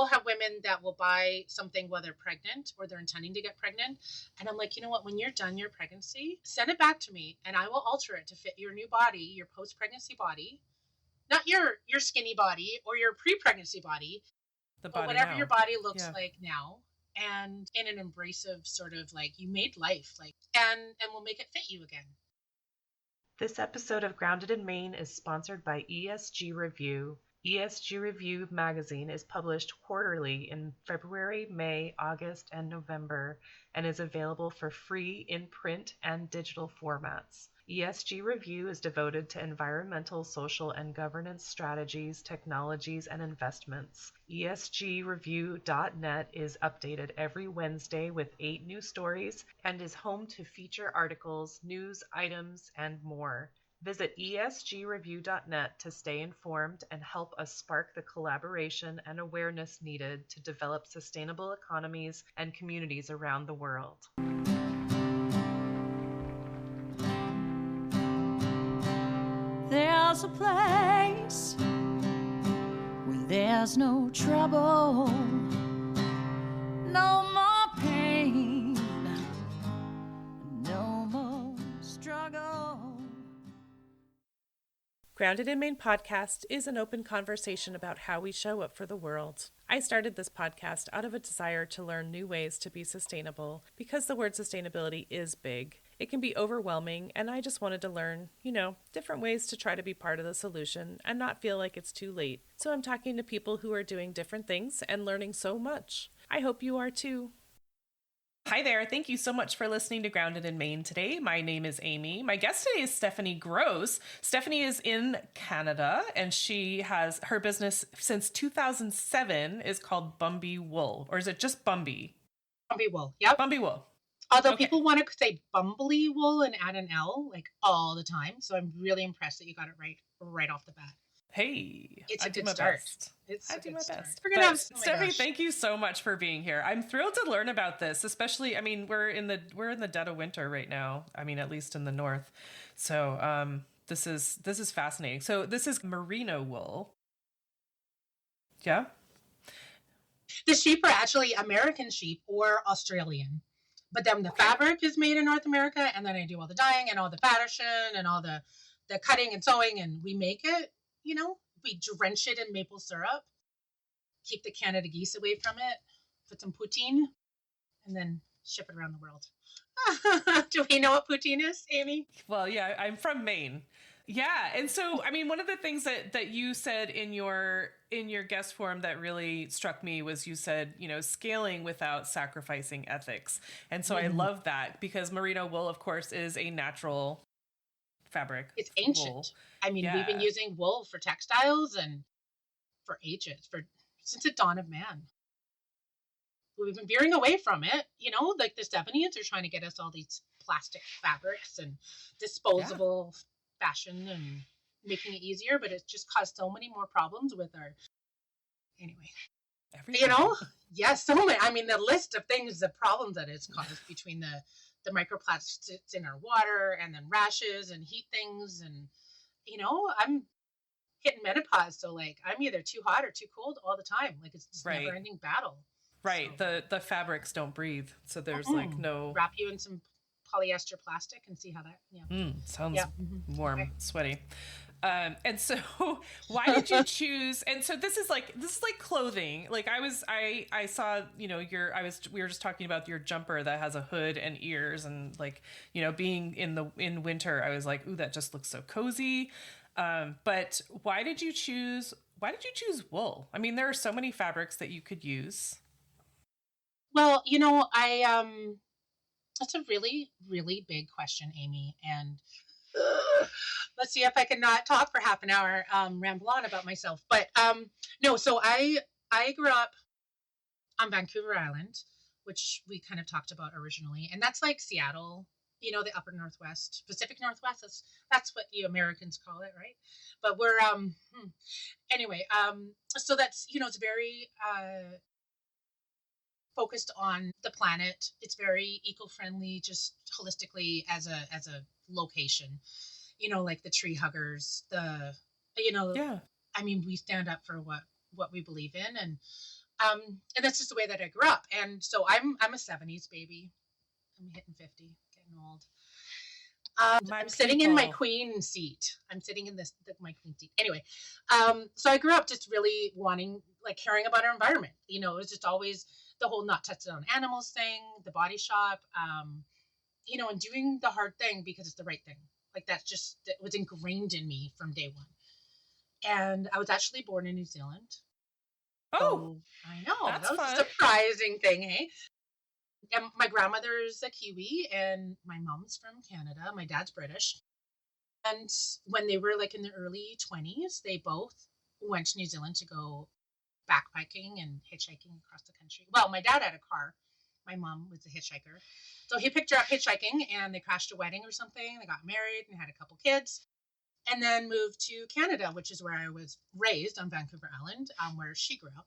we'll have women that will buy something while they're pregnant or they're intending to get pregnant. And I'm like, you know what, when you're done your pregnancy, send it back to me and I will alter it to fit your new body, your post-pregnancy body, not your skinny body or your pre-pregnancy body, The but body whatever now. your body looks like now. And in an embracive sort of like, you made life, like, and we'll make it fit you again. This episode of Grounded in Maine is sponsored by ESG Review. ESG Review magazine is published quarterly in February, May, August, and November, and is available for free in print and digital formats. ESG Review is devoted to environmental, social, and governance strategies, technologies, and investments. ESGreview.net is updated every Wednesday with 8 new stories and is home to feature articles, news items, and more. Visit esgreview.net to stay informed and help us spark the collaboration and awareness needed to develop sustainable economies and communities around the world. There's a place where there's no trouble, no more pain, no more struggle. Grounded in Maine podcast is an open conversation about how we show up for the world. I started this podcast out of a desire to learn new ways to be sustainable because the word sustainability is big. It can be overwhelming, and I just wanted to learn, different ways to try to be part of the solution and not feel like it's too late. So I'm talking to people who are doing different things and learning so much. I hope you are too. Hi there. Thank you so much for listening to Grounded in Maine today. My name is Amy. My guest today is Stephanie Gross. Stephanie is in Canada, and she has her business since 2007 is called Bumby Wool. Or is it just Bumby? Bumby Wool. Yep. Bumby Wool. Although people want to say Bumbly Wool and add an L like all the time. So I'm really impressed that you got it right off the bat. Hey, it's a good start. I do my best. Stephanie, thank you so much for being here. I'm thrilled to learn about this, especially, we're in the dead of winter right now. At least in the north. So this is fascinating. So this is Merino wool. Yeah. The sheep are actually American sheep or Australian. But then the fabric is made in North America, and then I do all the dyeing and all the fashion and all the cutting and sewing, and we make it, we drench it in maple syrup, keep the Canada geese away from it, put some poutine, and then ship it around the world. Do we know what poutine is, Amy? Well, yeah, I'm from Maine. Yeah. And so, one of the things that you said in your guest form that really struck me was you said, scaling without sacrificing ethics. And so I love that because merino wool, of course, is a natural fabric. It's ancient. Wool. We've been using wool for textiles and for ages, since the dawn of man. We've been veering away from it, like the Stephanians are trying to get us all these plastic fabrics and disposable fashion and making it easier, but it's just caused so many more problems with our everything. Yes, so many. The list of things, the problems that it's caused between the microplastics in our water and then rashes and heat things, and I'm hitting menopause, so I'm either too hot or too cold all the time. It's just never ending battle. Right. So, the fabrics don't breathe, so there's no wrap you in some polyester plastic and see how that sounds warm, sweaty. And so why did you choose? And so this is like clothing. I saw, we were just talking about your jumper that has a hood and ears, and being in winter, I was like, ooh, that just looks so cozy. But why did you choose wool? There are so many fabrics that you could use. Well, that's a really, really big question, Amy. And let's see if I can not talk for half an hour, ramble on about myself. But no, so I grew up on Vancouver Island, which we kind of talked about originally. And that's like Seattle, the upper Northwest, Pacific Northwest. That's what you Americans call it, right? But we're, anyway, so that's, it's very focused on the planet. It's very eco-friendly, just holistically as a location, like the tree huggers, we stand up for what we believe in. And And that's just the way that I grew up. And so I'm a 70s baby. I'm hitting 50, getting old. I'm sitting in my queen seat. I'm sitting in my queen seat. Anyway, so I grew up just really wanting, like, caring about our environment. You know, it was just always the whole not touching on animals thing, the body shop, you know, and doing the hard thing because it's the right thing. Like, that was ingrained in me from day one. And I was actually born in New Zealand. Oh, so I know. That's that was fun. a surprising thing, hey? And my grandmother's a Kiwi and my mom's from Canada. My dad's British. And when they were like in the early 20s, they both went to New Zealand to go backpacking and hitchhiking across the country. Well, my dad had a car. My mom was a hitchhiker. So he picked her up hitchhiking and they crashed a wedding or something. They got married and had a couple kids and then moved to Canada, which is where I was raised on Vancouver Island, where she grew up.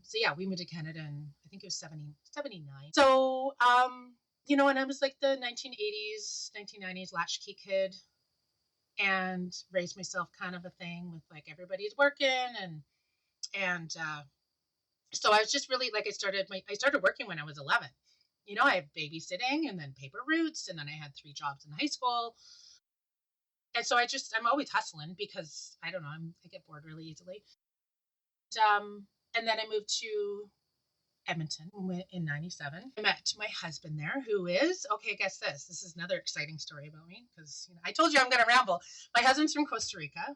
So yeah, we moved to Canada in, I think it was 79. So, you know, and I was like the 1980s, 1990s latchkey kid and raised myself kind of a thing with like everybody's working and so I was just really like I started working when I was 11. You know, I had babysitting and then paper routes and then I had 3 jobs in high school. And so I'm always hustling because I don't know, I get bored really easily. And then I moved to Edmonton in 97. I met my husband there, who is, okay, guess this. This is another exciting story about me because, you know, I told you I'm going to ramble. My husband's from Costa Rica.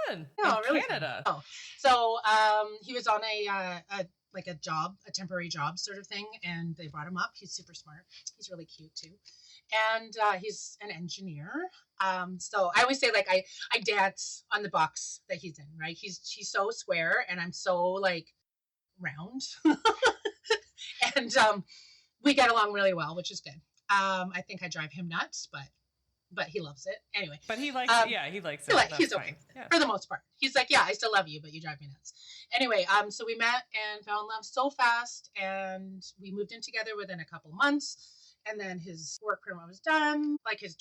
Fun. No, in really Canada. Fun. Oh, so he was on a temporary job sort of thing, and they brought him up. He's super smart. He's really cute too, and he's an engineer. So I always say like I dance on the box that he's in. Right? He's so square, and I'm so like round, and we get along really well, which is good. I think I drive him nuts, but he loves it anyway. But he likes, he likes it. He's okay with it, for the most part. He's like, yeah, I still love you, but you drive me nuts. Anyway, so we met and fell in love so fast, and we moved in together within a couple months. And then his work permit was done, like his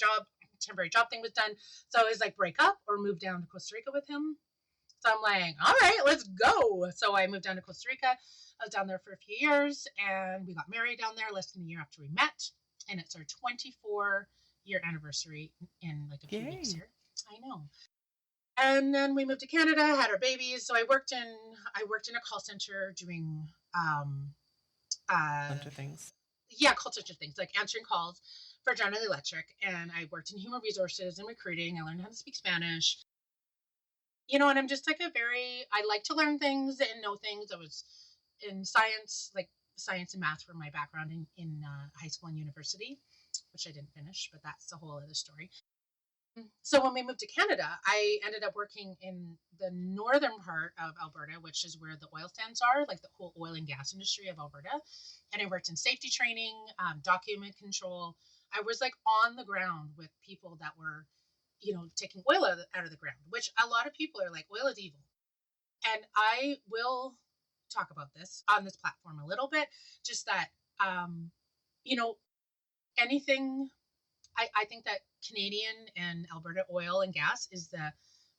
temporary job thing was done. So it was like break up or move down to Costa Rica with him. So I'm like, all right, let's go. So I moved down to Costa Rica. I was down there for a few years, and we got married down there less than a year after we met. And it's our 24-year anniversary in like a few weeks here. I know. And then we moved to Canada, had our babies. So I worked in a call center doing bunch of things. Yeah, call center things like answering calls for General Electric. And I worked in human resources and recruiting. I learned how to speak Spanish. You know, and I'm just like I like to learn things and know things. I was in science, like science and math were my background in high school and university, which I didn't finish, but that's a whole other story. So when we moved to Canada, I ended up working in the northern part of Alberta, which is where the oil sands are, like the whole oil and gas industry of Alberta. And I worked in safety training, document control. I was like on the ground with people that were, you know, taking oil out of the ground, which a lot of people are like, oil is evil. And I will talk about this on this platform a little bit, just that, you know, anything, I think that Canadian and Alberta oil and gas is the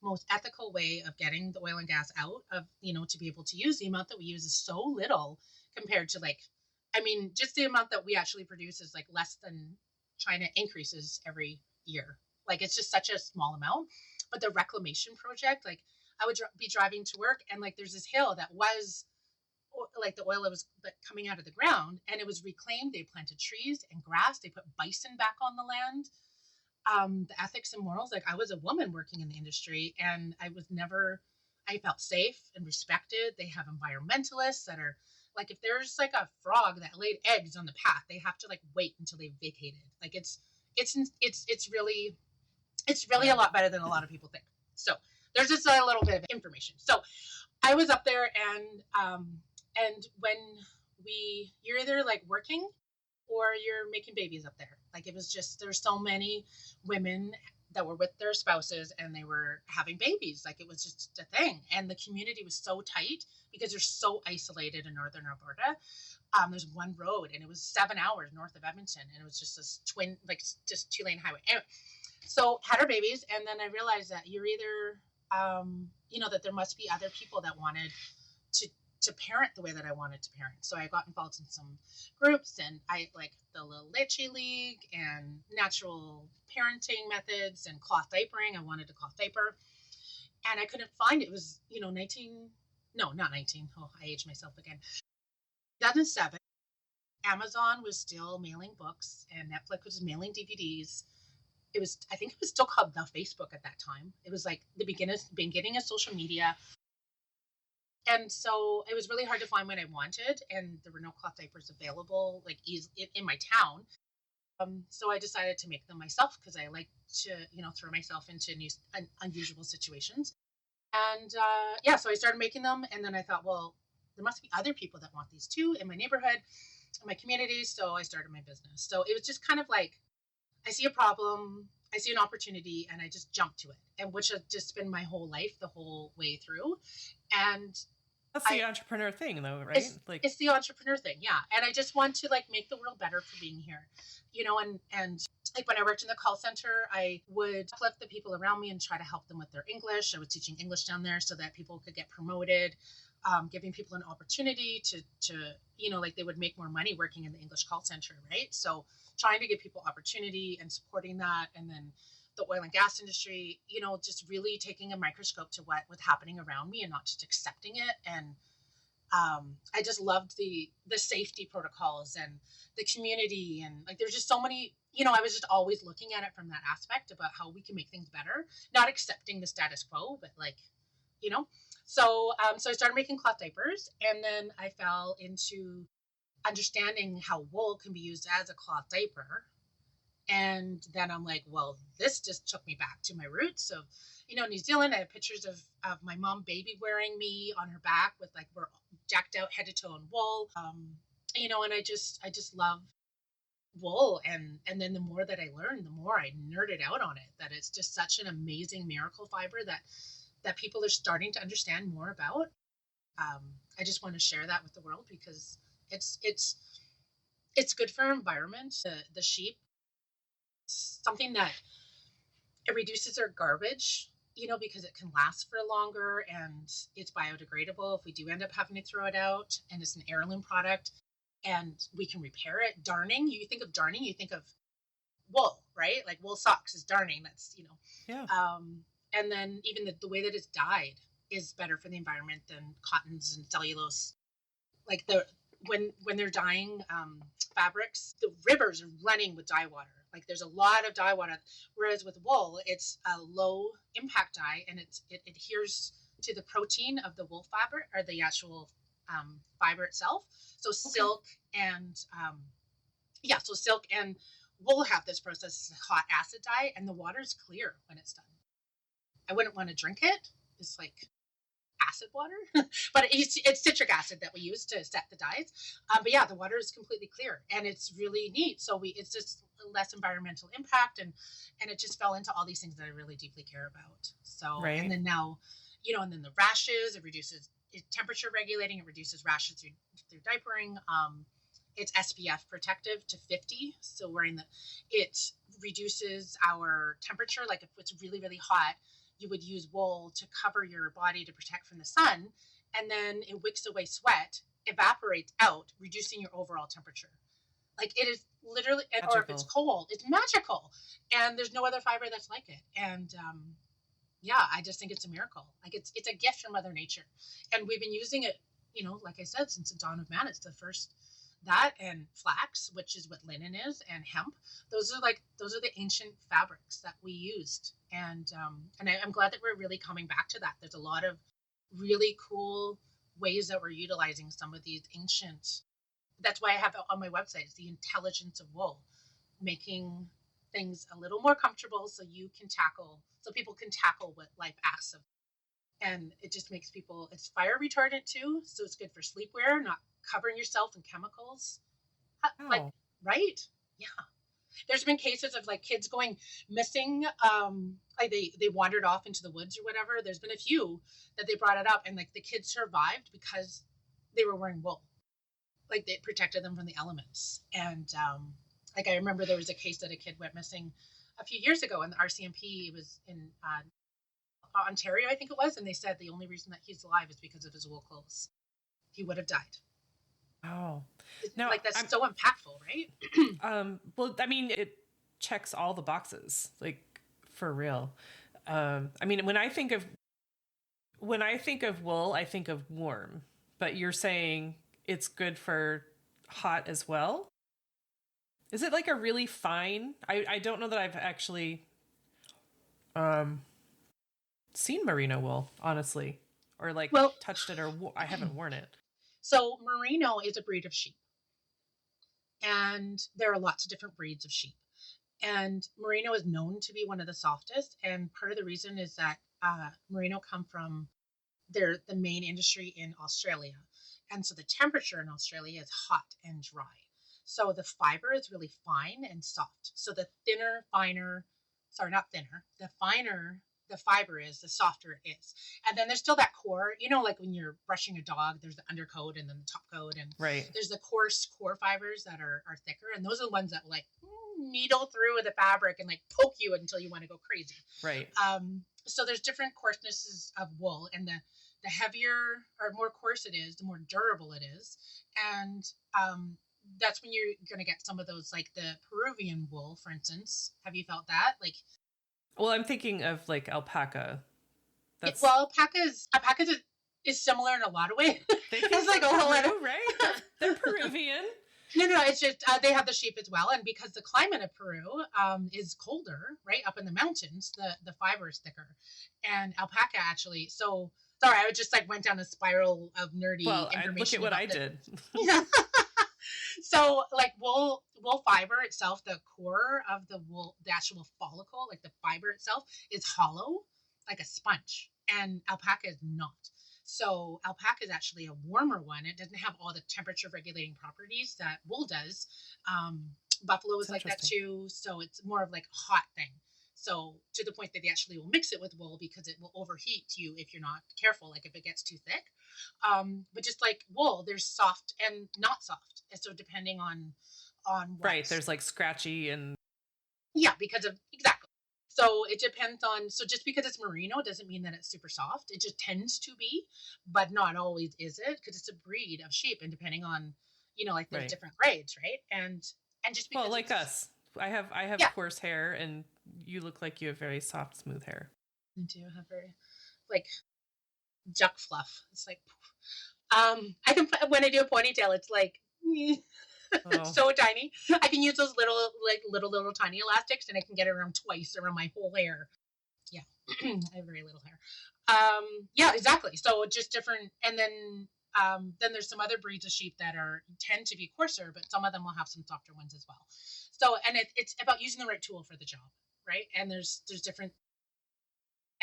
most ethical way of getting the oil and gas out of, you know, to be able to use. The amount that we use is so little compared to like, I mean, just the amount that we actually produce is like less than China increases every year. Like it's just such a small amount. But the reclamation project, like I would be driving to work and like there's this hill that was like the oil was like coming out of the ground and it was reclaimed. They planted trees and grass. They put bison back on the land. The ethics and morals, like I was a woman working in the industry and I felt safe and respected. They have environmentalists that are like, if there's like a frog that laid eggs on the path, they have to like wait until they vacated. Like it's really a lot better than a lot of people think. So there's just a little bit of information. So I was up there and when you're either like working or you're making babies up there. Like it was just, there's so many women that were with their spouses and they were having babies. Like it was just a thing. And the community was so tight because they're so isolated in northern Alberta. There's one road and it was 7 hours north of Edmonton and it was just this twin, like just 2-lane highway. Anyway, so had our babies and then I realized that you're either, you know, that there must be other people that wanted to parent the way that I wanted to parent. So I got involved in some groups, and I like the Little Leche League and natural parenting methods and cloth diapering. I wanted a cloth diaper, and I couldn't find it. It was, 19, no, not 19. Oh, I aged myself again. 2007, Amazon was still mailing books and Netflix was mailing DVDs. I think it was still called the Facebook at that time. It was like the beginning of social media. And so it was really hard to find what I wanted, and there were no cloth diapers available like in my town. So I decided to make them myself because I like to, throw myself into new, unusual situations. And so I started making them, and then I thought, well, there must be other people that want these too in my neighborhood, in my community. So I started my business. So it was just kind of like, I see a problem, I see an opportunity, and I just jump to it, and which has just been my whole life, the whole way through. And that's the entrepreneur thing, though, right? It's the entrepreneur thing, yeah. And I just want to like make the world better for being here, and like when I worked in the call center, I would uplift the people around me and try to help them with their English. I was teaching English down there so that people could get promoted, giving people an opportunity to like they would make more money working in the English call center, right? So trying to give people opportunity and supporting that. And then the oil and gas industry, just really taking a microscope to what was happening around me and not just accepting it. And I just loved the safety protocols and the community, and like there's just so many, I was just always looking at it from that aspect about how we can make things better, not accepting the status quo, but like, so I started making cloth diapers, and then I fell into understanding how wool can be used as a cloth diaper. And then I'm like, well, this just took me back to my roots of, New Zealand. I have pictures of my mom baby wearing me on her back with like, we're jacked out head to toe in wool. And I just love wool. And then the more that I learned, the more I nerded out on it, that it's just such an amazing miracle fiber that people are starting to understand more about. I just want to share that with the world because it's good for our environment. The sheep, something that it reduces our garbage, because it can last for longer and it's biodegradable if we do end up having to throw it out, and it's an heirloom product and we can repair it. Darning, you think of darning, you think of wool, right? Like wool socks is darning. That's, Yeah. And then even the way that it's dyed is better for the environment than cottons and cellulose. Like when they're dyeing fabrics, the rivers are running with dye water. Like there's a lot of dye water, whereas with wool, it's a low impact dye, and it adheres to the protein of the wool fabric or the actual fiber itself. So silk and silk and wool have this process, hot acid dye, and the water is clear when it's done. I wouldn't want to drink it. It's like acid water, but it's citric acid that we use to set the dyes. But yeah, the water is completely clear, and it's really neat. So it's just less environmental impact, and it just fell into all these things that I really deeply care about. So, right. And then now, and then the rashes, it reduces temperature regulating, it reduces rashes through diapering. It's SPF protective to 50. So it reduces our temperature. Like if it's really, really hot, you would use wool to cover your body to protect from the sun, and then it wicks away sweat, evaporates out, reducing your overall temperature. Like it is literally, or if it's cold, it's magical, and there's no other fiber that's like it. And I just think it's a miracle. Like it's a gift from Mother Nature, and we've been using it, like I said, since the dawn of man. It's the first. That and flax, which is what linen is, and hemp. Those are the ancient fabrics that we used, and I'm glad that we're really coming back to that. There's a lot of really cool ways that we're utilizing some of these ancient. That's why I have it on my website. It's the intelligence of wool, making things a little more comfortable so people can tackle what life asks of. And it just makes people. It's fire retardant too, so it's good for sleepwear, not covering yourself in chemicals. Like, right? Yeah. There's been cases of like kids going missing, like they wandered off into the woods or whatever. There's been a few that they brought it up, and like the kids survived because they were wearing wool. Like they protected them from the elements. And like I remember there was a case that a kid went missing a few years ago in the RCMP. It was in Ontario, I think it was, and they said the only reason that he's alive is because of his wool clothes. he would have died. Oh, no, like that's so impactful, right? Well, I mean, it checks all the boxes, like for real. I mean, when I think of wool, I think of warm, but you're saying it's good for hot as well. Is it like a really fine? I don't know that I've actually seen merino wool, honestly, or like touched it, or I haven't worn it. So merino is a breed of sheep, and there are lots of different breeds of sheep. And merino is known to be one of the softest. And part of the reason is that merino come from the main industry in Australia. And so the temperature in Australia is hot and dry. So the fiber is really fine and soft. So the finer the fiber is, the softer it is. And then there's still that core, like when you're brushing a dog, there's the undercoat and then the top coat. And there's the coarse core fibers that are thicker. And those are the ones that like needle through the fabric and like poke you until you want to go crazy. Right. So there's different coarsenesses of wool, and the heavier or more coarse it is, the more durable it is. And that's when you're going to get some of those, like the Peruvian wool, for instance. Have you felt that? Like, well, I'm thinking of like alpaca. Alpaca is similar in a lot of ways. It's like a whole lot of, right? They're Peruvian. No, it's just they have the sheep as well, and because the climate of Peru is colder, right up in the mountains, the fiber is thicker, and alpaca actually. So sorry, I just like went down a spiral of nerdy information. Look at what I did. So like wool fiber itself, the core of the wool, the actual follicle, like the fiber itself, is hollow, like a sponge, and alpaca is not. So alpaca is actually a warmer one. It doesn't have all the temperature regulating properties that wool does. Buffalo is like that too. So it's more of like a hot thing. So to the point that they actually will mix it with wool because it will overheat you if you're not careful, like if it gets too thick. But just like wool, there's soft and not soft. And so depending on right, there's like scratchy and because of exactly. So it depends on, so just because it's merino doesn't mean that it's super soft. It just tends to be, but not always is it, because it's a breed of sheep, and depending on, like there's different grades, right? And just because like us, I have coarse hair, and you look like you have very soft, smooth hair. I do have very like duck fluff. It's like I can, when I do a ponytail, it's like so tiny. I can use those little tiny elastics, and I can get it around twice around my whole hair. Yeah, I have very little hair. Yeah, exactly. So just different, and then there's some other breeds of sheep that tend to be coarser, but some of them will have some softer ones as well. So, and it's about using the right tool for the job, right? And there's different,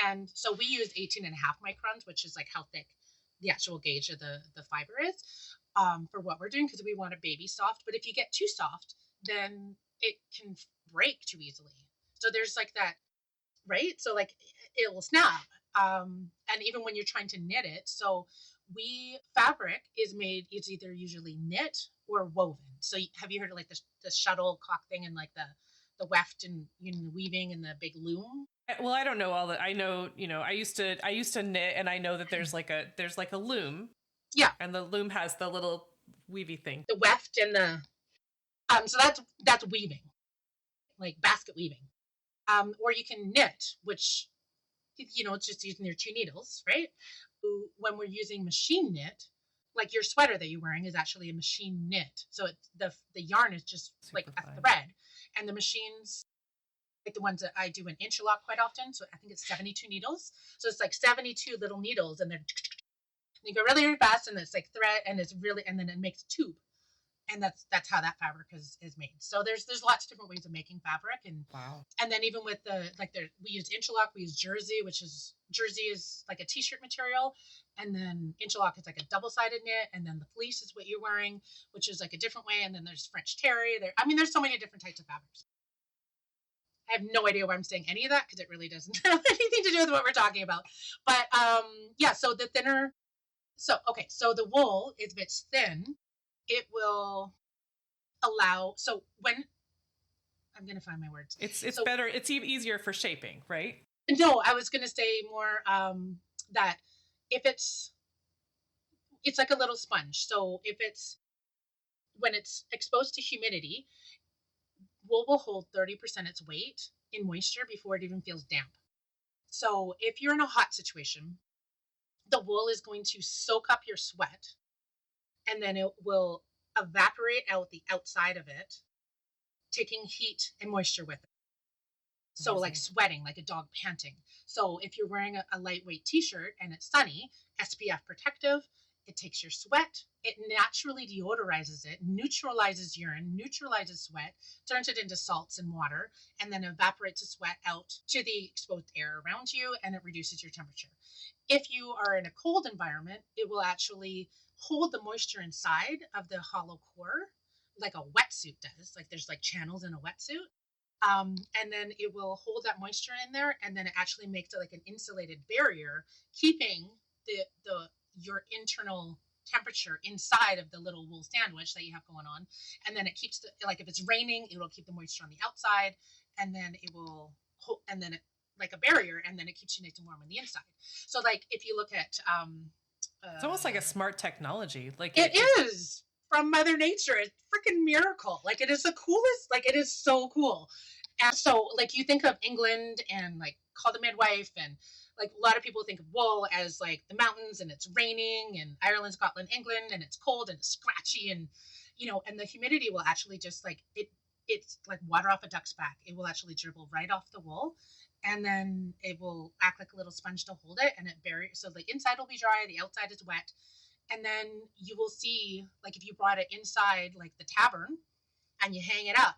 and so we use 18.5 microns, which is like how thick the actual gauge of the fiber is. For what we're doing, because we want a baby soft. But if you get too soft, then it can break too easily. So there's like that, right? So like it will snap. And even when you're trying to knit it, so fabric is made, it's either usually knit or woven. So have you heard of like the shuttlecock thing and like the weft and the weaving and the big loom? Well, I don't know all that. I know, I used to knit, and I know that there's like a loom. Yeah. And the loom has the little weavy thing. The weft and the so that's weaving. Like basket weaving. Or you can knit, which it's just using your 2 needles, right? When we're using machine knit, like your sweater that you're wearing is actually a machine knit. So it's the yarn is just super like a thread. And the machines, like the ones that I do in interlock quite often, so I think it's 72 needles. So it's like 72 little needles, and they're you go really, really fast, and it's like thread, and it's really, and then it makes a tube, and that's how that fabric is made. So there's lots of different ways of making fabric, and wow. And then even with we use interlock, we use jersey, jersey is like a t-shirt material, and then interlock is like a double-sided knit, and then the fleece is what you're wearing, which is like a different way, and then there's French terry. There's so many different types of fabrics. I have no idea why I'm saying any of that, because it really doesn't have anything to do with what we're talking about. But so the thinner. So the wool, if it's thin, it will allow. So when I'm going to find my words, it's better. It's even easier for shaping, right? No, I was going to say more that if it's It's like a little sponge. So when it's exposed to humidity, wool will hold 30% its weight in moisture before it even feels damp. So if you're in a hot situation, the wool is going to soak up your sweat, and then it will evaporate out the outside of it, taking heat and moisture with it. So like sweating, like a dog panting. So if you're wearing a lightweight t-shirt and it's sunny, SPF protective, it takes your sweat, it naturally deodorizes it, neutralizes urine, neutralizes sweat, turns it into salts and water, and then evaporates the sweat out to the exposed air around you, and it reduces your temperature. If you are in a cold environment, it will actually hold the moisture inside of the hollow core, like a wetsuit does. Like there's like channels in a wetsuit. And then it will hold that moisture in there, and then it actually makes it like an insulated barrier, keeping your internal temperature inside of the little wool sandwich that you have going on. And then it keeps like if it's raining, it will keep the moisture on the outside, and then it will hold, and then it like a barrier, and then it keeps you nice and warm on the inside. So like if you look at it's almost like a smart technology. Like it is from Mother Nature. It's freaking miracle. Like it is the coolest. Like it is so cool. And so like you think of England and like Call the Midwife, and like a lot of people think of wool as like the mountains and it's raining, and Ireland, Scotland, England, and it's cold and it's scratchy, and and the humidity will actually just like it's like water off a duck's back. It will actually dribble right off the wool, and then it will act like a little sponge to hold it, and it buries. So the inside will be dry, the outside is wet. And then you will see, like if you brought it inside like the tavern and you hang it up,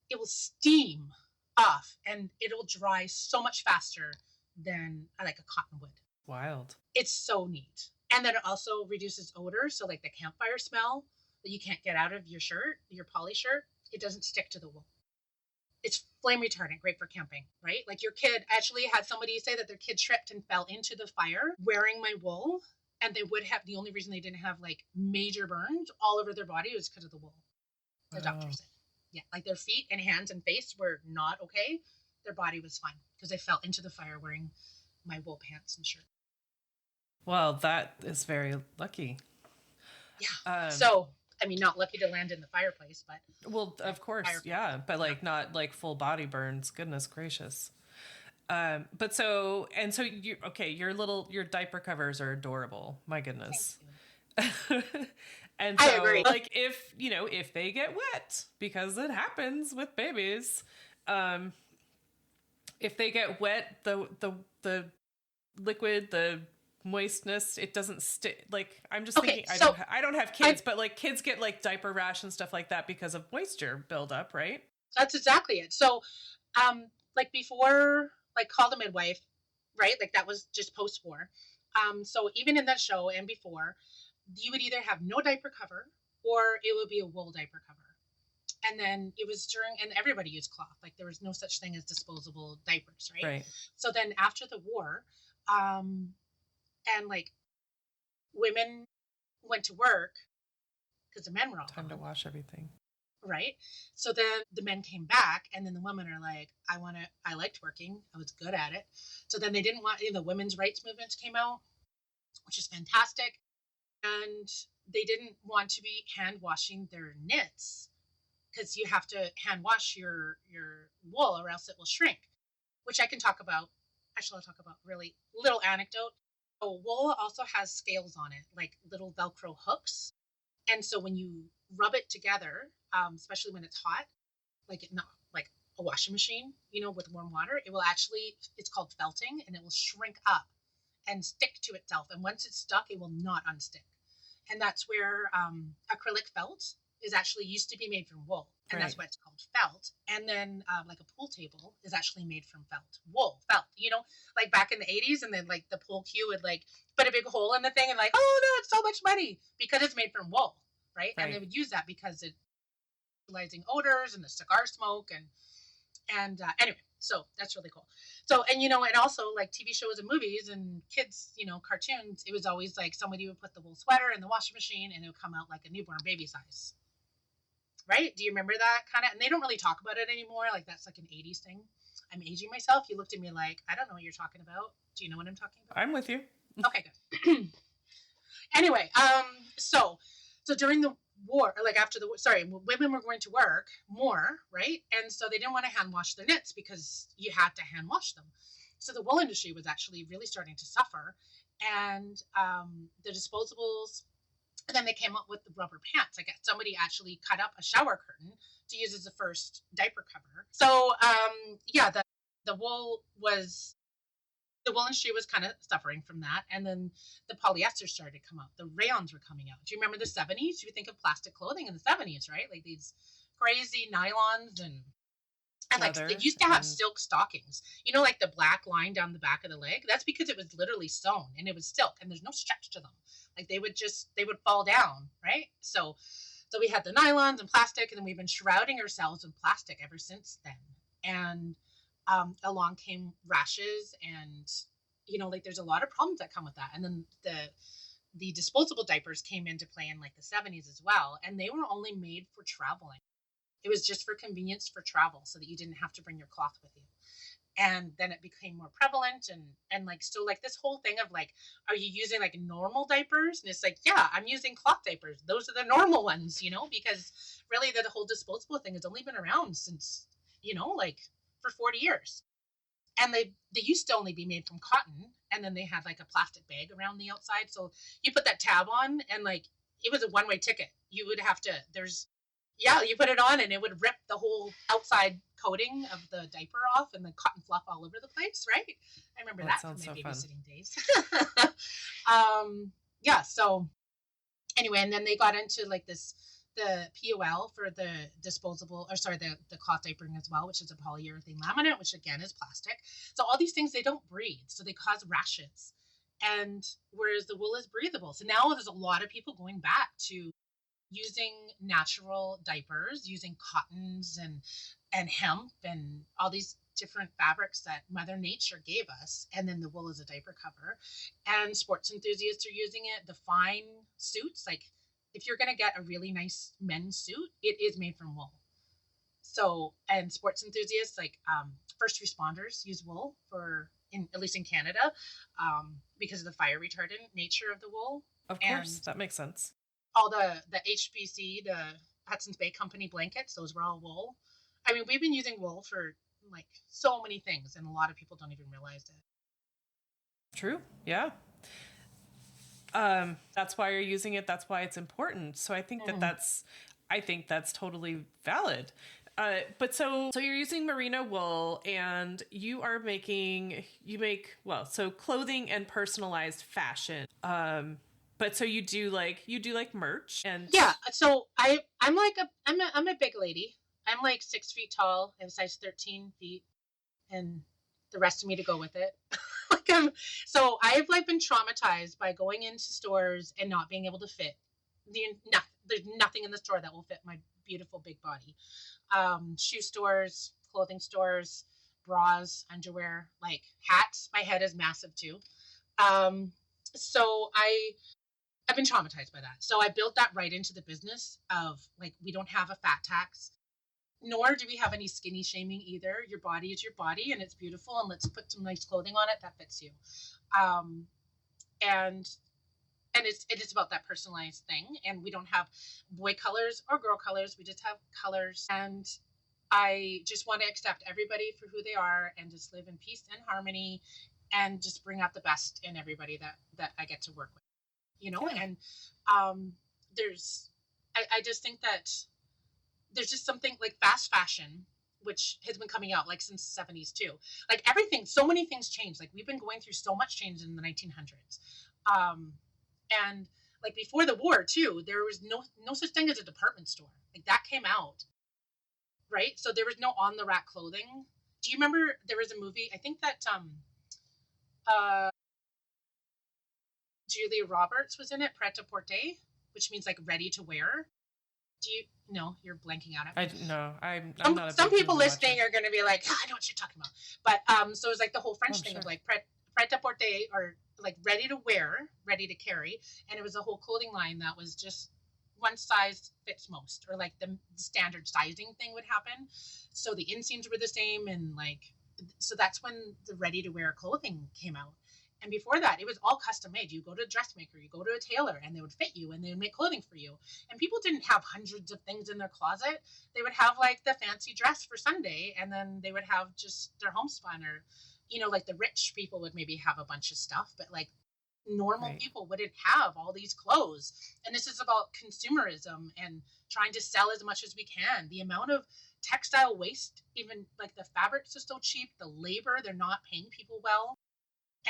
it will steam off and it'll dry so much faster than like a cottonwood. Wild. It's so neat. And then it also reduces odor. So like the campfire smell that you can't get out of your shirt, your poly shirt, it doesn't stick to the wool. It's flame retardant, great for camping, right? Like your kid, actually had somebody say that their kid tripped and fell into the fire wearing my wool. And they would have, the only reason they didn't have like major burns all over their body was because of the wool. The doctor said. Yeah, like their feet and hands and face were not okay. Their body was fine because they fell into the fire wearing my wool pants and shirt. Well, that is very lucky. Yeah. So, I mean, not lucky to land in the fireplace, but. Well, of course, yeah. But like not like full body burns. Goodness gracious. But so your diaper covers are adorable. My goodness. And so, I agree. like if they get wet, because it happens with babies, if they get wet, the liquid, the moistness, it doesn't stick. Like I'm just thinking, I don't have kids, but like kids get like diaper rash and stuff like that because of moisture buildup, right? That's exactly it. So, like before. Like Call the Midwife, right? Like that was just post-war. So even in that show and before, you would either have no diaper cover or it would be a wool diaper cover. And then it was and everybody used cloth. Like there was no such thing as disposable diapers, right? Right. So then after the war, and like women went to work because the men were all time to wash everything. Right. So then the men came back, and then the women are like, I liked working. I was good at it. So then they didn't want, the women's rights movements came out, which is fantastic. And they didn't want to be hand washing their knits because you have to hand wash your wool or else it will shrink, which I can talk about. Actually, I'll talk about really little anecdote. So wool also has scales on it, like little Velcro hooks. And so when you rub it together, especially when it's hot, like not like a washing machine, with warm water, it will actually, it's called felting, and it will shrink up and stick to itself. And once it's stuck, it will not unstick. And that's where acrylic felt is actually used to be made from wool. And That's why it's called felt. And then like a pool table is actually made from felt, like back in the 80s. And then like the pool cue would like put a big hole in the thing and like, oh no, it's so much money because it's made from wool. Right. And they would use that because it's utilizing odors and the cigar smoke and anyway, so that's really cool. So, and also like TV shows and movies and kids, cartoons, it was always like somebody would put the wool sweater in the washing machine and it would come out like a newborn baby size. Right? Do you remember that kind of? And they don't really talk about it anymore. Like that's like an 80s thing. I'm aging myself. You looked at me like, I don't know what you're talking about. Do you know what I'm talking about? I'm with you. Okay, good. Anyway, so during the war, like after the sorry, women were going to work more, right? And so they didn't want to hand wash their knits because you had to hand wash them. So the wool industry was actually really starting to suffer, and the disposables. And then they came up with the rubber pants. Like somebody actually cut up a shower curtain to use as the first diaper cover. So yeah, the wool was the wool industry was kind of suffering from that. And then the polyester started to come out. The rayons were coming out. Do you remember the 70s? You think of plastic clothing in the 70s, right? Like these crazy nylons and like Leather they used to have and silk stockings. You know, like the black line down the back of the leg? That's because it was literally sewn and it was silk and there's no stretch to them. Like they would fall down, right? So we had the nylons and plastic, and then we've been shrouding ourselves in plastic ever since then. And along came rashes, and like there's a lot of problems that come with that. And then the disposable diapers came into play in like the 70s as well, and they were only made for traveling. It was just for convenience for travel, so that you didn't have to bring your cloth with you. And then it became more prevalent, and like so like this whole thing of like, are you using like normal diapers? And it's like, yeah, I'm using cloth diapers. Those are the normal ones, because really the whole disposable thing has only been around since like for 40 years. And they used to only be made from cotton, and then they had like a plastic bag around the outside, so you put that tab on, and like it was a one-way ticket. You would have to you put it on and it would rip the whole outside coating of the diaper off and the cotton fluff all over the place, right? I remember that from my babysitting days. Yeah, so anyway, and then they got into like the POL for the disposable, or sorry, the cloth diapering as well, which is a polyurethane laminate, which again is plastic. So all these things, they don't breathe, so they cause rashes. And whereas the wool is breathable. So now there's a lot of people going back to using natural diapers, using cottons and hemp and all these different fabrics that Mother Nature gave us. And then the wool is a diaper cover. And sports enthusiasts are using it. The fine suits, like if you're going to get a really nice men's suit, it is made from wool. So, and sports enthusiasts, like first responders use wool at least in Canada, because of the fire retardant nature of the wool. of course, that makes sense. All the HBC, the Hudson's Bay Company blankets, those were all wool. I mean, we've been using wool for like so many things, and a lot of people don't even realize it. True. Yeah. That's why you're using it. That's why it's important. So I think that's totally valid. But so you're using merino wool, and you make clothing and personalized fashion. But so you do like merch and yeah. So I'm a big lady. I'm like 6 feet tall and size 13 feet, and the rest of me to go with it. So I've like been traumatized by going into stores and not being able to fit. There's nothing in the store that will fit my beautiful big body. Shoe stores, clothing stores, bras, underwear, like hats. My head is massive too. So I've been traumatized by that. So I built that right into the business of like, we don't have a fat tax, nor do we have any skinny shaming either. Your body is your body and it's beautiful, and let's put some nice clothing on it that fits you. And it is about that personalized thing. And we don't have boy colors or girl colors. We just have colors. And I just want to accept everybody for who they are and just live in peace and harmony and just bring out the best in everybody that I get to work with. Yeah. And I just think that there's just something like fast fashion, which has been coming out like since the 70s too. Like everything, so many things changed. Like we've been going through so much change in the 1900s. And like before the war too, there was no such thing as a department store. Like that came out, right? So there was no on the rack clothing. Do you remember there was a movie? I think that Julia Roberts was in it, Pret-a-Porter, which means like ready to wear. Do you know? You're blanking out. I'm not. Some people listening are going to be like, I know what you're talking about. But so it was like the whole French thing of like Pret-a-Porter, or like ready to wear, ready to carry, and it was a whole clothing line that was just one size fits most, or like the standard sizing thing would happen. So the inseams were the same, and like so that's when the ready to wear clothing came out. And before that, it was all custom made. You go to a dressmaker, you go to a tailor, and they would fit you and they would make clothing for you. And people didn't have hundreds of things in their closet. They would have like the fancy dress for Sunday, and then they would have just their homespun, or, you know, like the rich people would maybe have a bunch of stuff, but like normal people wouldn't have all these clothes. And this is about consumerism and trying to sell as much as we can. The amount of textile waste, even like the fabrics are so cheap, the labor, they're not paying people well.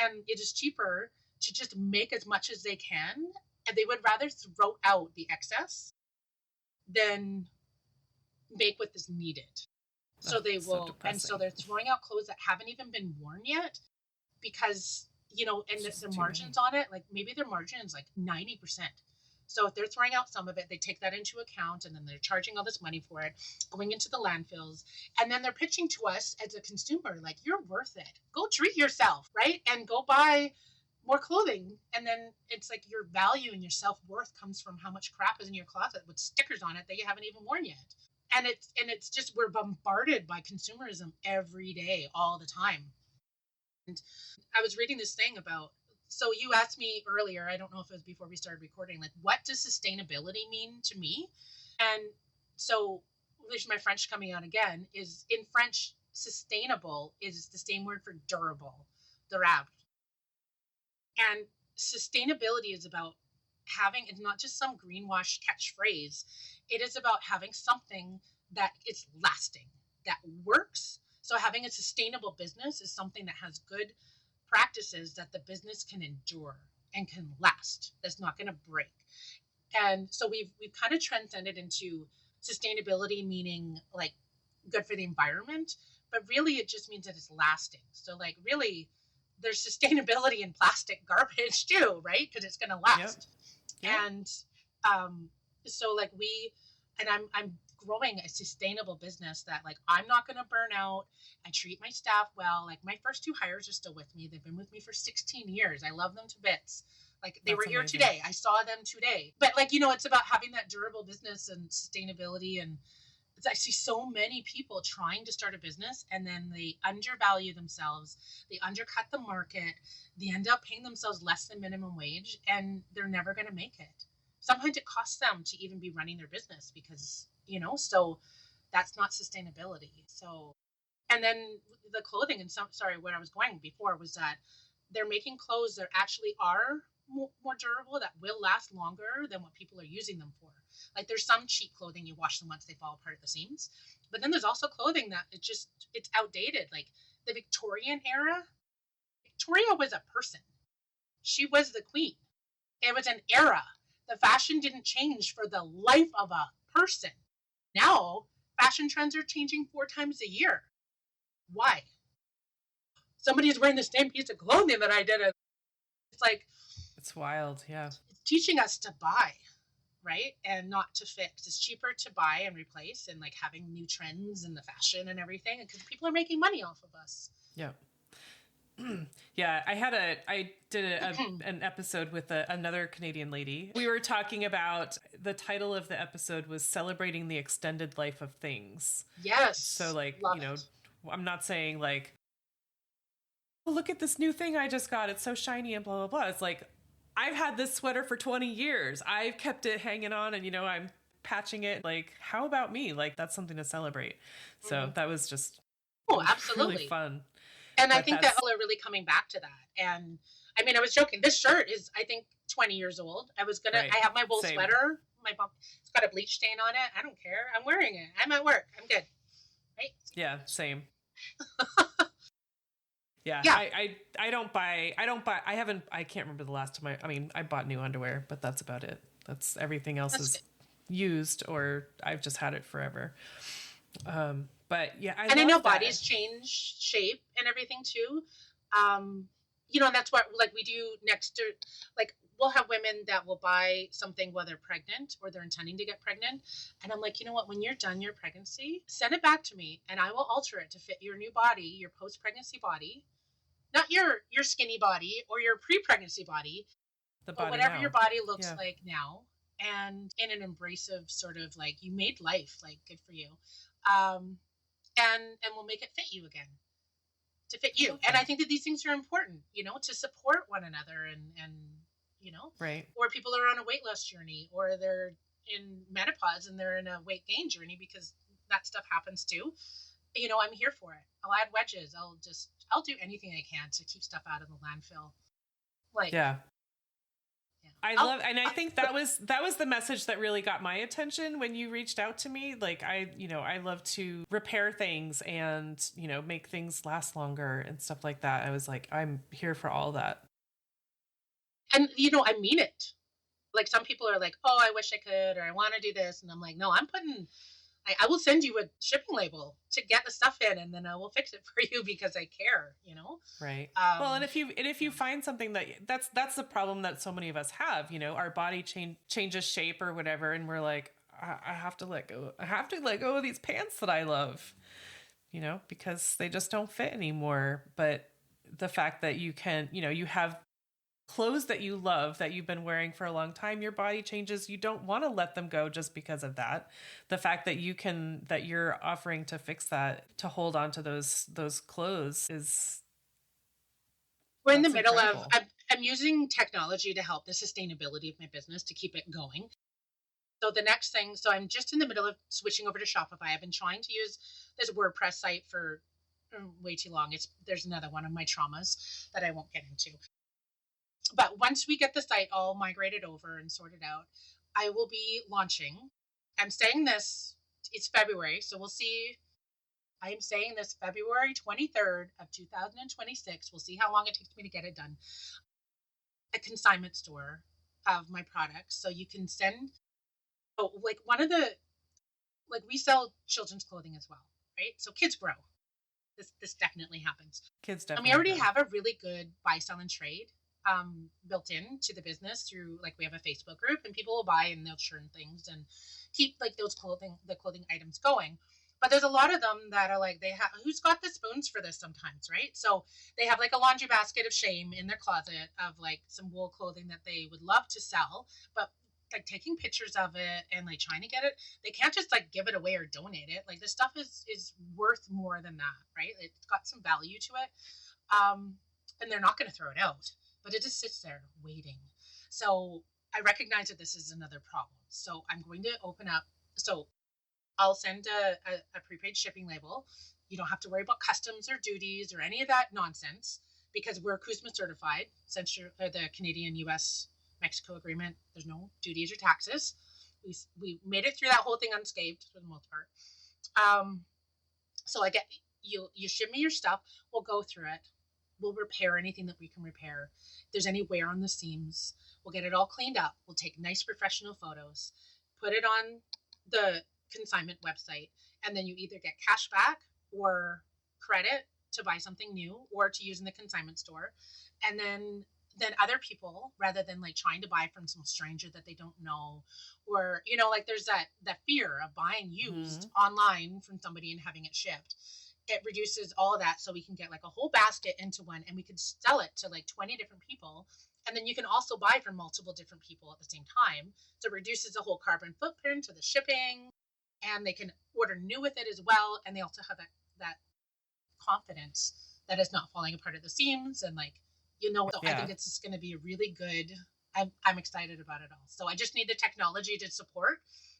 And it is cheaper to just make as much as they can. And they would rather throw out the excess than make what is needed. So they will, and so they're throwing out clothes that haven't even been worn yet because, you know, and the margins on it, like maybe their margin is like 90%. So if they're throwing out some of it, they take that into account, and then they're charging all this money for it, going into the landfills. And then they're pitching to us as a consumer, like, you're worth it. Go treat yourself, right? And go buy more clothing. And then it's like your value and your self-worth comes from how much crap is in your closet with stickers on it that you haven't even worn yet. And it's just, we're bombarded by consumerism every day, all the time. And I was reading this thing about, so you asked me earlier, I don't know if it was before we started recording, like, what does sustainability mean to me? And so there's my French coming out again, is in French, sustainable is the same word for durable, durable. And sustainability is about having, it's not just some greenwash catchphrase. It is about having something that is lasting, that works. So having a sustainable business is something that has good practices that the business can endure and can last, that's not going to break. And so we've kind of transcended into sustainability, meaning like good for the environment, but really it just means that it's lasting. So like really there's sustainability in plastic garbage too, right? Because it's going to last. Yep. And so like I'm growing a sustainable business that like I'm not going to burn out. I treat my staff well. Like my first 2 hires are still with me. They've been with me for 16 years. I love them to bits. Like they were here today. I saw them today. But like, you know, it's about having that durable business and sustainability. And I see so many people trying to start a business and then they undervalue themselves. They undercut the market. They end up paying themselves less than minimum wage and they're never going to make it. Sometimes it costs them to even be running their business because, you know, so that's not sustainability. So, and then the clothing and where I was going before was that they're making clothes that actually are more durable, that will last longer than what people are using them for. Like there's some cheap clothing, you wash them once, they fall apart at the seams. But then there's also clothing that it's outdated. Like the Victorian era, Victoria was a person. She was the queen. It was an era. The fashion didn't change for the life of a person. Now, fashion trends are changing 4 times a year. Why? Somebody is wearing the same piece of clothing that I did. It's like... It's wild, yeah. It's teaching us to buy, right? And not to fix. It's cheaper to buy and replace and like having new trends in the fashion and everything because people are making money off of us. Yeah. Yeah, I did an episode with another Canadian lady. We were talking about, the title of the episode was Celebrating the Extended Life of Things. Yes. So like, I'm not saying like, oh, look at this new thing I just got. It's so shiny and blah, blah, blah. It's like, I've had this sweater for 20 years. I've kept it hanging on and, I'm patching it. Like, how about me? Like, that's something to celebrate. So that was just absolutely really fun. And I think that people are really coming back to that. And I mean, I was joking. This shirt is, I think, 20 years old. I have my wool sweater. It's got a bleach stain on it. I don't care. I'm wearing it. I'm at work. I'm good. Right? Yeah, same. Yeah. I can't remember the last time I bought new underwear, but that's about it. That's everything else is used or I've just had it forever. But yeah, I know bodies change shape and everything too. And that's what like we do next to, like we'll have women that will buy something while they're pregnant or they're intending to get pregnant. And I'm like, you know what, when you're done your pregnancy, send it back to me and I will alter it to fit your new body, your post-pregnancy body, not your skinny body or your pre-pregnancy body, but whatever your body looks like now. And in an embracive sort of like, you made life, like good for you. And we'll make it fit you again. to fit you. Okay. And I think that these things are important, you know, to support one another and you know, Right. or people are on a weight loss journey, or they're in menopause and they're in a weight gain journey, because that stuff happens too. You know, I'm here for it. I'll add wedges. I'll do anything I can to keep stuff out of the landfill. Like, Yeah. yeah. I think that was the message that really got my attention when you reached out to me. Like, I love to repair things and, you know, make things last longer and stuff like that. I was like, I'm here for all that. And, you know, I mean it. Like, some people are like, oh, I wish I could, or I want to do this. And I'm like, no, I will send you a shipping label to get the stuff in, and then I will fix it for you because I care, you know? Right. Well, and if you find something that's the problem that so many of us have, you know, our body changes shape or whatever, and we're like, I have to let go. I have to let go of these pants that I love, you know, because they just don't fit anymore. But the fact that you can, you know, you have clothes that you love that you've been wearing for a long time, your body changes, you don't want to let them go just because of that. The fact that you're offering to fix that, to hold on to those clothes, is we're in the middle incredible. of I'm using technology to help the sustainability of my business, to keep it going. So the next thing, so I'm just in the middle of switching over to Shopify. I've been trying to use this WordPress site for way too long. There's another one of my traumas that I won't get into. But once we get the site all migrated over and sorted out, I will be launching. I'm saying this, it's February, so we'll see. I am saying this February 23rd of 2026. We'll see how long it takes me to get it done. A consignment store of my products. So you can send, like we sell children's clothing as well, right? So kids grow. This definitely happens. Kids And definitely. we already have a really good buy, sell, and trade built into the business through, like, we have a Facebook group, and people will buy and they'll churn things and keep, like, the clothing items going. But there's a lot of them that are like, who's got the spoons for this sometimes, right? So they have like a laundry basket of shame in their closet of like some wool clothing that they would love to sell, but like taking pictures of it and like trying to get it, they can't just like give it away or donate it. Like, this stuff is worth more than that, right? It's got some value to it. And they're not going to throw it out, but it just sits there waiting. So I recognize that this is another problem. So I'm going to open up. So I'll send a prepaid shipping label. You don't have to worry about customs or duties or any of that nonsense, because we're CUSMA certified. Since the Canadian-US Mexico agreement, there's no duties or taxes. We made it through that whole thing unscathed for the most part. So I get you ship me your stuff. We'll go through it. We'll repair anything that we can repair. If there's any wear on the seams, we'll get it all cleaned up. We'll take nice professional photos, put it on the consignment website, and then you either get cash back or credit to buy something new or to use in the consignment store. And then other people, rather than like trying to buy from some stranger that they don't know, or, you know, like there's that fear of buying used online from somebody and having it shipped. It reduces all of that, so we can get like a whole basket into one, and we could sell it to like 20 different people. And then you can also buy from multiple different people at the same time. So it reduces the whole carbon footprint to the shipping, and they can order new with it as well. And they also have that confidence that it's not falling apart at the seams. And like, you know, I think it's just going to be a really good, I'm excited about it all. So I just need the technology to support,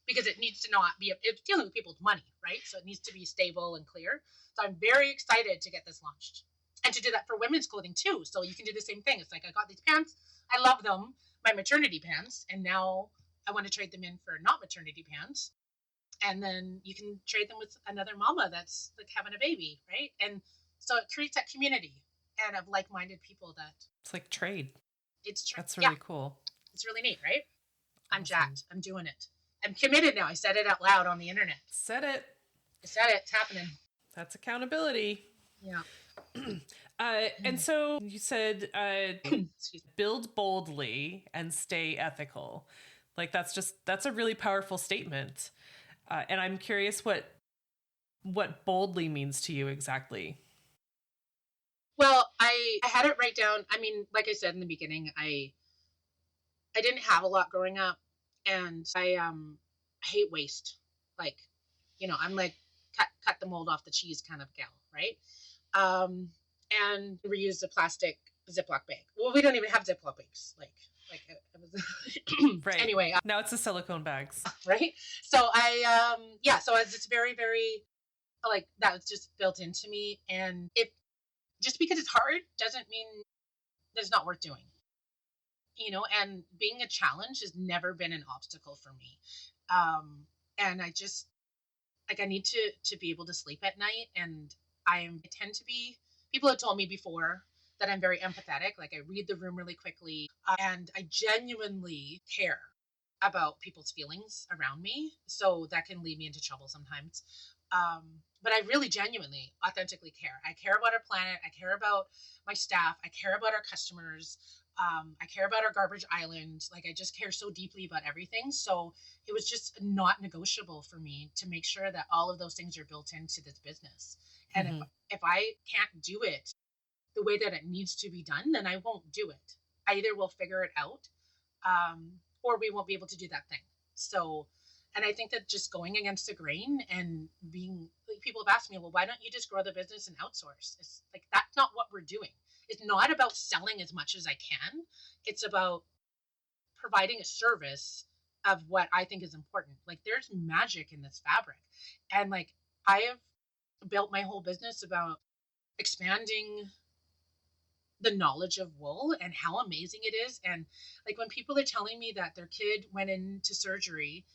because it needs to not be, it's dealing with people's money, right? So it needs to be stable and clear. So I'm very excited to get this launched, and to do that for women's clothing too. So you can do the same thing. It's like, I got these pants, I love them, my maternity pants, and now I want to trade them in for not maternity pants. And then you can trade them with another mama that's like having a baby, right? And so it creates that community and of like-minded people that It's like trade. That's really cool. It's really neat, right? I'm jacked. I'm doing it. I'm committed now. I said it out loud on the internet. Said it. I said it. It's happening. That's accountability. Yeah. And so you said, build boldly and stay ethical. Like, that's a really powerful statement. And I'm curious what boldly means to you exactly. Well, I had it right down. I mean, like I said in the beginning, I didn't have a lot growing up, and I hate waste. Like, you know, I'm like cut the mold off the cheese kind of gal, right? and reused a plastic Ziploc bag. Well, we don't even have Ziploc bags. It was Right. Anyway, now it's the silicone bags. right? So so it's just very, very, like, that was just built into me. And if just because it's hard doesn't mean that it's not worth doing, and being a challenge has never been an obstacle for me. And I just, like, I need to be able to sleep at night. And I tend to be, people have told me before that I'm very empathetic. Like, I read the room really quickly, and I genuinely care about people's feelings around me. So that can lead me into trouble sometimes. But I really genuinely, authentically care. I care about our planet. I care about my staff. I care about our customers. I care about our garbage island. Like, I just care so deeply about everything. So it was just not negotiable for me to make sure that all of those things are built into this business. And if I can't do it the way that it needs to be done, then I won't do it. I either will figure it out, or we won't be able to do that thing. So, and I think that just going against the grain and being, like, people have asked me, well, why don't you just grow the business and outsource? It's like, that's not what we're doing. It's not about selling as much as I can. It's about providing a service of what I think is important. Like, there's magic in this fabric. And, like, I have built my whole business about expanding the knowledge of wool and how amazing it is. And, like, when people are telling me that their kid went into surgery,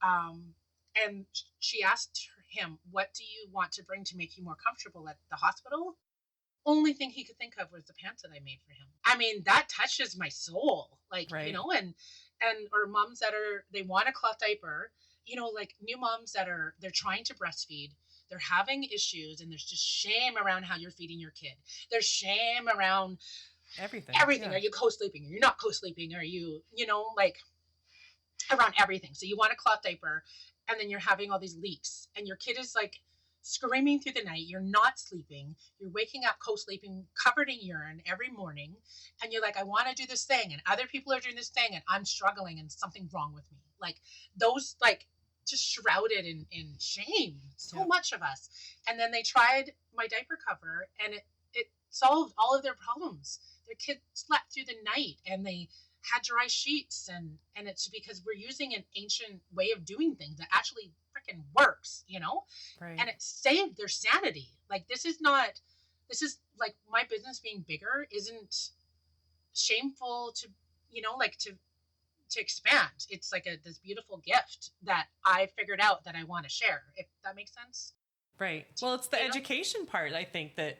and she asked him, what do you want to bring to make you more comfortable at the hospital? Only thing he could think of was the pants that I made for him. I mean, that touches my soul. Like, right. Or moms that they want a cloth diaper, like new moms they're trying to breastfeed. They're having issues, and there's just shame around how you're feeding your kid. There's shame around everything. Yeah. Are you co-sleeping? Are you not co-sleeping? Are you, like, around everything. So you want a cloth diaper, and then you're having all these leaks, and your kid is, like, screaming through the night. You're not sleeping. You're waking up co-sleeping, covered in urine every morning. And you're like, I want to do this thing. And other people are doing this thing, and I'm struggling, and something's wrong with me. Like, those, like, just shrouded in shame, so much of us. And then they tried my diaper cover, and it solved all of their problems. Their kid slept through the night, and they had dry sheets, and it's because we're using an ancient way of doing things that actually freaking works, Right. And it saved their sanity. Like, this is like, my business being bigger isn't shameful to, to expand. It's like this beautiful gift that I figured out that I want to share, if that makes sense. Right. Well, it's the education part, I think, that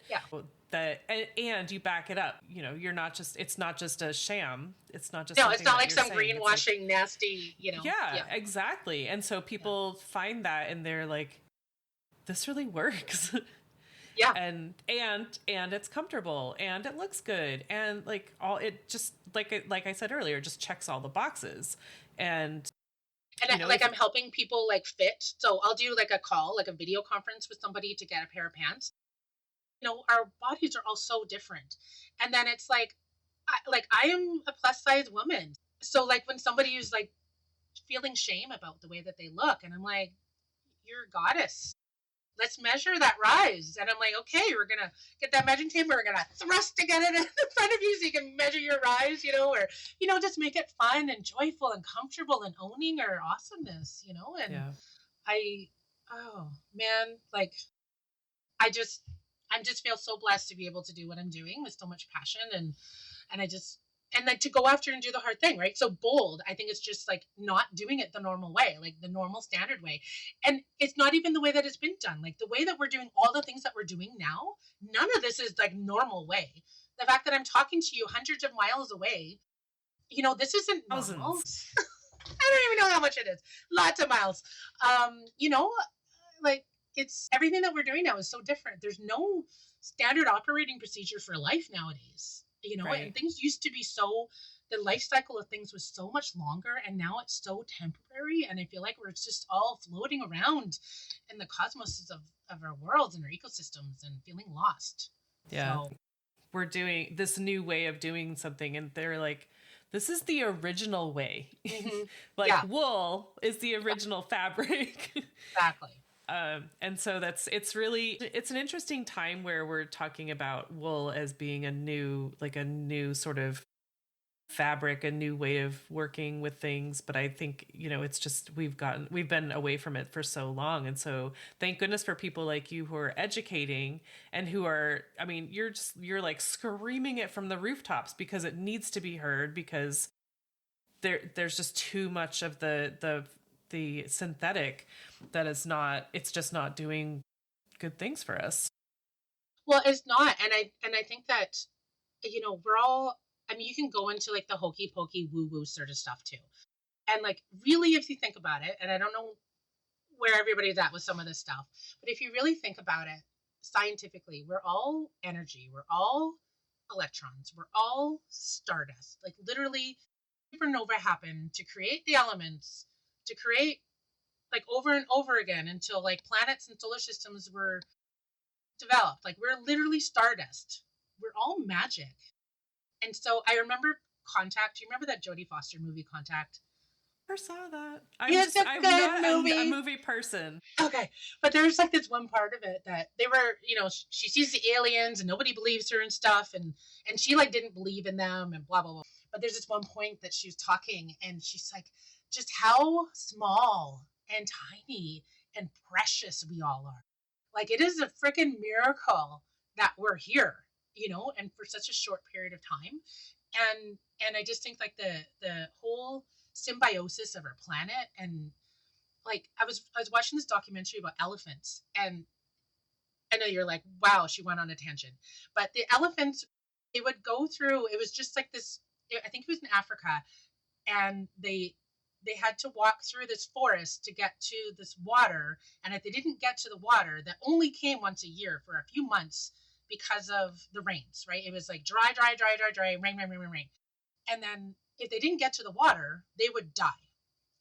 and you back it up. It's not just a sham. It's not just it's not like some greenwashing, like, nasty, Yeah, exactly. And so people find that, and they're like, this really works. Yeah. And it's comfortable, and it looks good, and, like, all it just, like I said earlier, just checks all the boxes. And I'm helping people, like, fit. So I'll do, like, a call, like a video conference with somebody to get a pair of pants. Our bodies are all so different. And then it's like I am a plus size woman. So, like, when somebody is, like, feeling shame about the way that they look, and I'm like, you're a goddess. Let's measure that rise. And I'm like, okay, we're going to get that measuring tape. We're going to thrust to get it in front of you so you can measure your rise, or, just make it fun and joyful and comfortable and owning our awesomeness, and oh man, like, I just feel so blessed to be able to do what I'm doing with so much passion, and like, to go after and do the hard thing, right? So bold, I think it's just, like, not doing it the normal way, like the normal standard way. And it's not even the way that it's been done. Like, the way that we're doing all the things that we're doing now, none of this is, like, normal way. The fact that I'm talking to you hundreds of miles away, this isn't normal. I don't even know how much it is. Lots of miles. Like, it's everything that we're doing now is so different. There's no standard operating procedure for life nowadays. Right. And things used to be the life cycle of things was so much longer, and now it's so temporary. And I feel like we're just all floating around in the cosmoses of our worlds and our ecosystems and feeling lost. Yeah. So, we're doing this new way of doing something, and they're like, this is the original way. Mm-hmm. Like, wool is the original fabric. Exactly. And so it's an interesting time where we're talking about wool as being a new sort of fabric, a new way of working with things. But I think, it's just, we've been away from it for so long. And so thank goodness for people like you who are educating and who are, I mean, you're like screaming it from the rooftops because it needs to be heard, because there's just too much of the synthetic that it's just not doing good things for us. Well, it's not. And I think that, we're all, I mean, you can go into like the hokey pokey woo woo sort of stuff too. And like, really, if you think about it, and I don't know where everybody's at with some of this stuff, but if you really think about it scientifically, we're all energy, we're all electrons, we're all stardust. Like, literally, supernova happened to create the elements, to create like over and over again until like planets and solar systems were developed. Like, we're literally stardust. We're all magic. And so I remember Contact. Do you remember that Jodie Foster movie, Contact? Never saw that. I'm not a movie person. Okay. But there's like this one part of it that they were, she sees the aliens and nobody believes her and stuff. And she like didn't believe in them and blah, blah, blah. But there's this one point that she was talking and she's like, just how small and tiny and precious we all are. Like, it is a freaking miracle that we're here, and for such a short period of time. And I just think like the whole symbiosis of our planet, and like I was watching this documentary about elephants, and I know you're like, wow, she went on a tangent, but the elephants, they would go through, it was just like this, I think it was in Africa, and they had to walk through this forest to get to this water. And if they didn't get to the water, that only came once a year for a few months because of the rains, right? It was like dry, rain. And then if they didn't get to the water, they would die.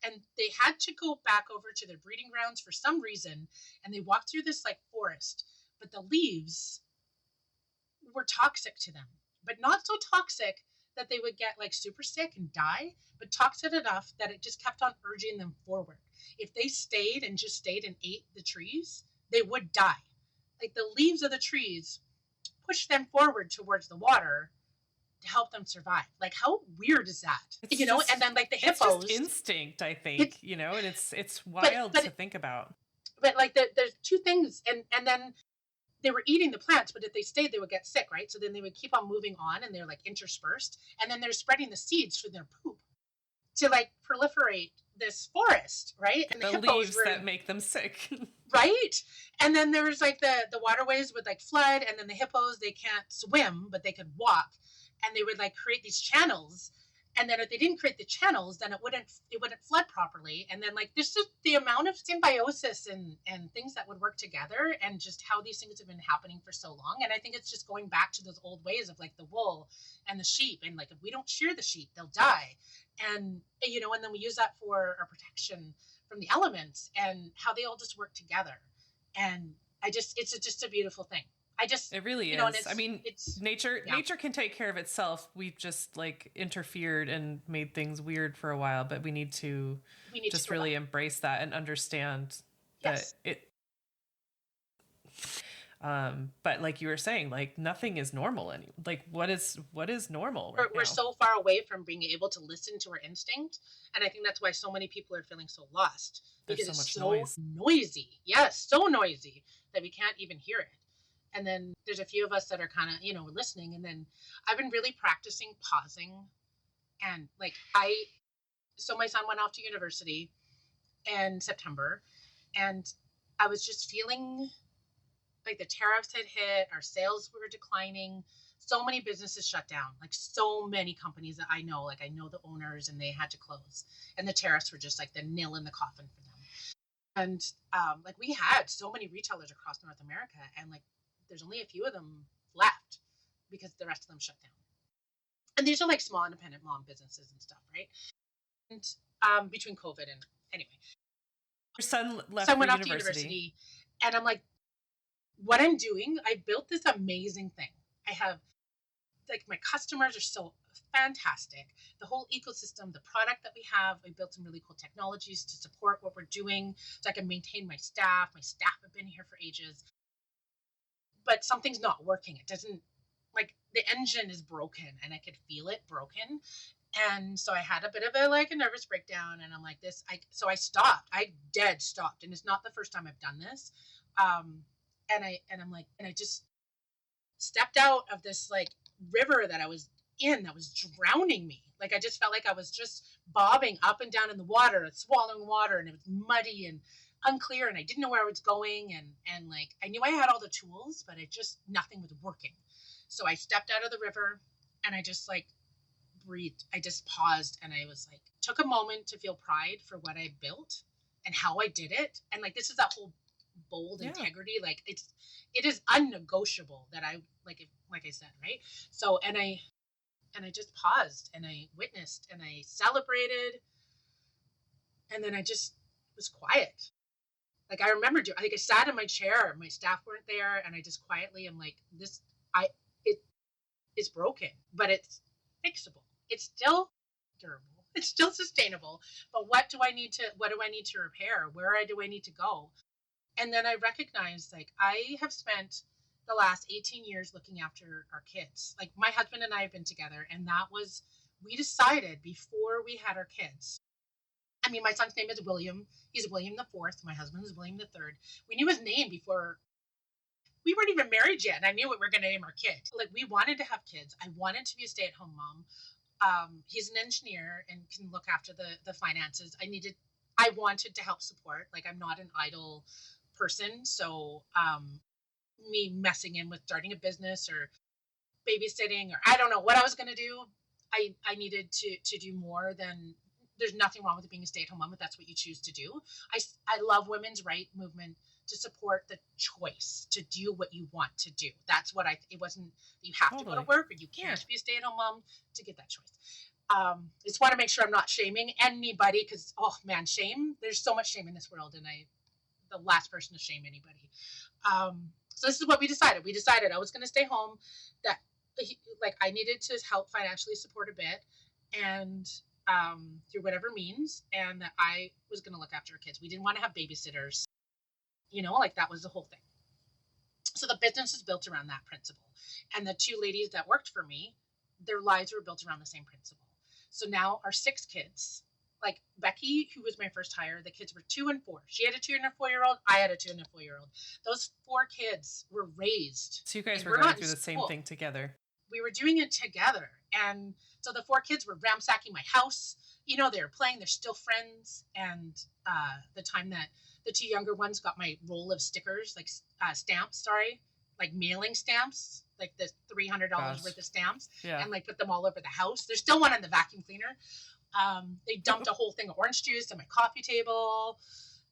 And they had to go back over to their breeding grounds for some reason. And they walked through this like forest, but the leaves were toxic to them, but not so toxic that they would get like super sick and die, but toxic enough that it just kept on urging them forward. If they stayed and ate the trees, they would die. Like, the leaves of the trees pushed them forward towards the water to help them survive. Like, how weird is that? And then like the hippos. It's just instinct, I think, and it's wild to think about. But like there's two things, and then they were eating the plants, but if they stayed, they would get sick, right? So then they would keep on moving on, and they're like interspersed, and then they're spreading the seeds from their poop to like proliferate this forest, right? And the leaves that make them sick. Right? And then there was like the waterways would like flood, and then the hippos, they can't swim, but they could walk, and they would like create these channels. And then if they didn't create the channels, then it wouldn't flood properly. And then like this is the amount of symbiosis and things that would work together, and just how these things have been happening for so long. And I think it's just going back to those old ways of like the wool and the sheep, and like if we don't shear the sheep, they'll die. And and then we use that for our protection from the elements, and how they all just work together. And it's just a beautiful thing. It really is. I mean, nature can take care of itself. We've just like interfered and made things weird for a while, but we need to just really embrace that and understand that it. But like you were saying, like nothing is normal anymore. Like what is normal? Right, we're so far away from being able to listen to our instinct, and I think that's why so many people are feeling so lost. Because There's it's so much so noisy. Yes, so noisy that we can't even hear it. And then there's a few of us that are kind of, listening. And then I've been really practicing pausing. And like so my son went off to university in September, and I was just feeling like the tariffs had hit, our sales were declining. So many businesses shut down, like so many companies that I know the owners, and they had to close. And the tariffs were just like the nail in the coffin for them. And like we had so many retailers across North America, and like there's only a few of them left because the rest of them shut down. And these are like small independent mom businesses and stuff, right? And between COVID and anyway. Your son went off to university. And I'm like, what I'm doing, I built this amazing thing. I have like my customers are so fantastic. The whole ecosystem, the product that we have, we built some really cool technologies to support what we're doing so I can maintain my staff. My staff have been here for ages. But something's not working. It doesn't, like, the engine is broken and I could feel it broken. And so I had a bit of a nervous breakdown, and I'm like so I stopped. I dead stopped. And it's not the first time I've done this. And I just stepped out of this like river that I was in that was drowning me. Like I just felt like I was just bobbing up and down in the water, swallowing water, and it was muddy and unclear, and I didn't know where I was going, and like I knew I had all the tools, but nothing was working. So I stepped out of the river and I just like breathed. I just paused and I was like, took a moment to feel pride for what I built and how I did it. And like, this is that whole bold integrity. Like it is unnegotiable that I like I said, right? So, and I just paused and I witnessed and I celebrated. And then I just was quiet. Like I remember I sat in my chair, my staff weren't there. And I just quietly, I'm like, it's broken, but it's fixable. It's still durable. It's still sustainable. But what do I need to repair? Where do I need to go? And then I recognized, like, I have spent the last 18 years looking after our kids. Like my husband and I have been together, and we decided before we had our kids. I mean, my son's name is William. He's William the Fourth. My husband is William the Third. We knew his name before we weren't even married yet, and I knew what we were going to name our kid. Like, we wanted to have kids. I wanted to be a stay-at-home mom. He's an engineer and can look after the finances. I wanted to help support. Like, I'm not an idle person, so me messing in with starting a business or babysitting, or I don't know what I was going to do. I needed to do more than. There's nothing wrong with being a stay-at-home mom if that's what you choose to do. I love women's right movement to support the choice to do what you want to do. That's what it wasn't that you have to go to work or you can't be a stay-at-home mom to get that choice. I just want to make sure I'm not shaming anybody because, oh man, shame. There's so much shame in this world, and the last person to shame anybody. So this is what we decided. We decided I was going to stay home, that I needed to help financially support a bit, and through whatever means, and that I was going to look after our kids. We didn't want to have babysitters. That was the whole thing. So the business is built around that principle. And the two ladies that worked for me, their lives were built around the same principle. So now our 6 kids, like Becky, who was my first hire, the kids were 2 and 4. She had a 2 and a 4-year-old. I had a 2 and a 4-year-old. Those 4 kids were raised. So you guys were going through the same thing together. We were doing it together. And so the 4 kids were ransacking my house. They were playing. They're still friends. And the time that the 2 younger ones got my roll of stickers, stamps, like mailing stamps, like the $300 worth of stamps, and like put them all over the house. There's still one on the vacuum cleaner. They dumped a whole thing of orange juice on my coffee table.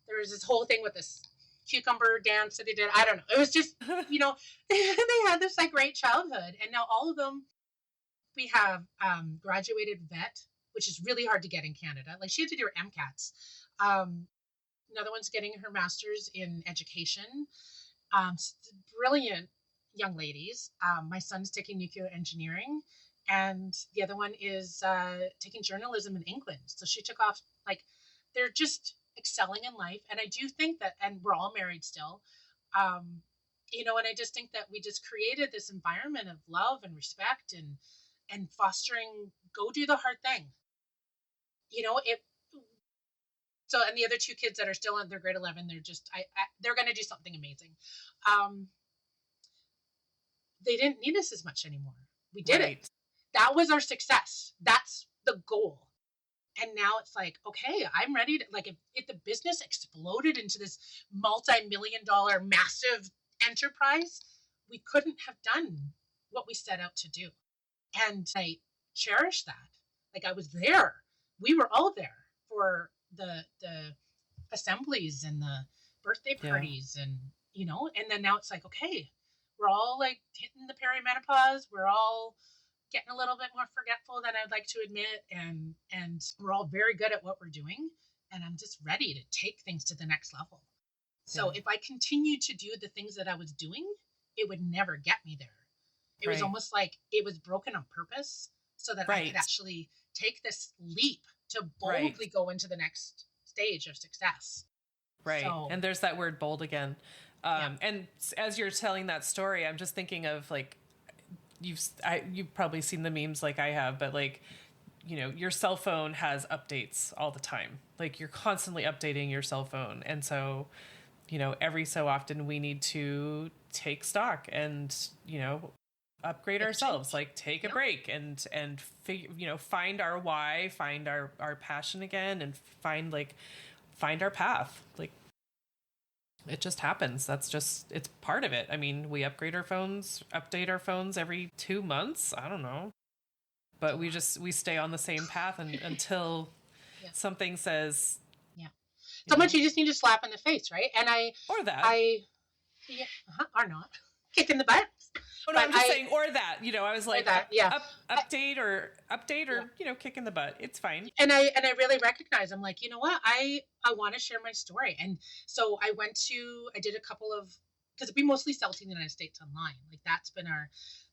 There was this whole thing with this cucumber dance that they did. I don't know. It was just, they had this like great childhood. And now all of them, we have graduated vet, which is really hard to get in Canada. Like she had to do her MCATs. Another one's getting her master's in education. Brilliant young ladies. My son's taking nuclear engineering, and the other one is taking journalism in England. So she took off, they're just excelling in life. And I do think that, and we're all married still, and I just think that we just created this environment of love and respect and fostering, go do the hard thing. So, and the other 2 kids that are still in their grade 11, they're just, they're going to do something amazing. They didn't need us as much anymore. We did it. That was our success. That's the goal. And now it's like, okay, I'm ready to, if the business exploded into this multi-million-dollar massive enterprise, we couldn't have done what we set out to do. And I cherish that. I was there. We were all there for the assemblies and the birthday parties and then now it's like, okay, we're all hitting the perimenopause. We're all getting a little bit more forgetful than I'd like to admit. And we're all very good at what we're doing. And I'm just ready to take things to the next level. So if I continue to do the things that I was doing, it would never get me there. It was almost like it was broken on purpose so that I could actually take this leap to boldly go into the next stage of success. Right. So, and there's that word bold again. And as you're telling that story, I'm just thinking of like, you've probably seen the memes like I have, but like, you know, your cell phone has updates all the time. Like you're constantly updating your cell phone. And so, you know, every so often we need to take stock and, you know, upgrade ourselves, like take a break and figure, you know, find our why, find our passion again, and find our path. Like it just happens. It's part of it. I mean, we update our phones every 2 months. I don't know. But we stay on the same path until something says, much you just need to slap in the face, right? And or not kick in the butt. Oh, no, I'm just saying, or that, you know, I was like, update or, you know, kick in the butt. It's fine. And I really recognize, I'm like, you know what? I want to share my story. And so I did a couple of, because we mostly sell to the United States online. Like that's been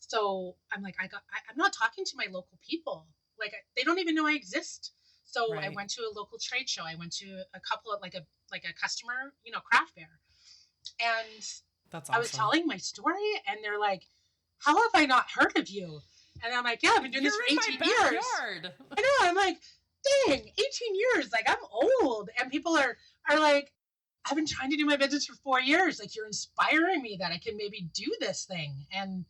so I'm like, I'm not talking to my local people. Like they don't even know I exist. So I went to a local trade show. I went to a couple of like a customer, you know, craft fair. And that's awesome. I was telling my story and they're like, how have I not heard of you? And I'm like, yeah, I've been doing this for 18 years. I know. I'm like, dang, 18 years. Like I'm old. And people are like, I've been trying to do my business for 4 years. Like you're inspiring me that I can maybe do this thing. And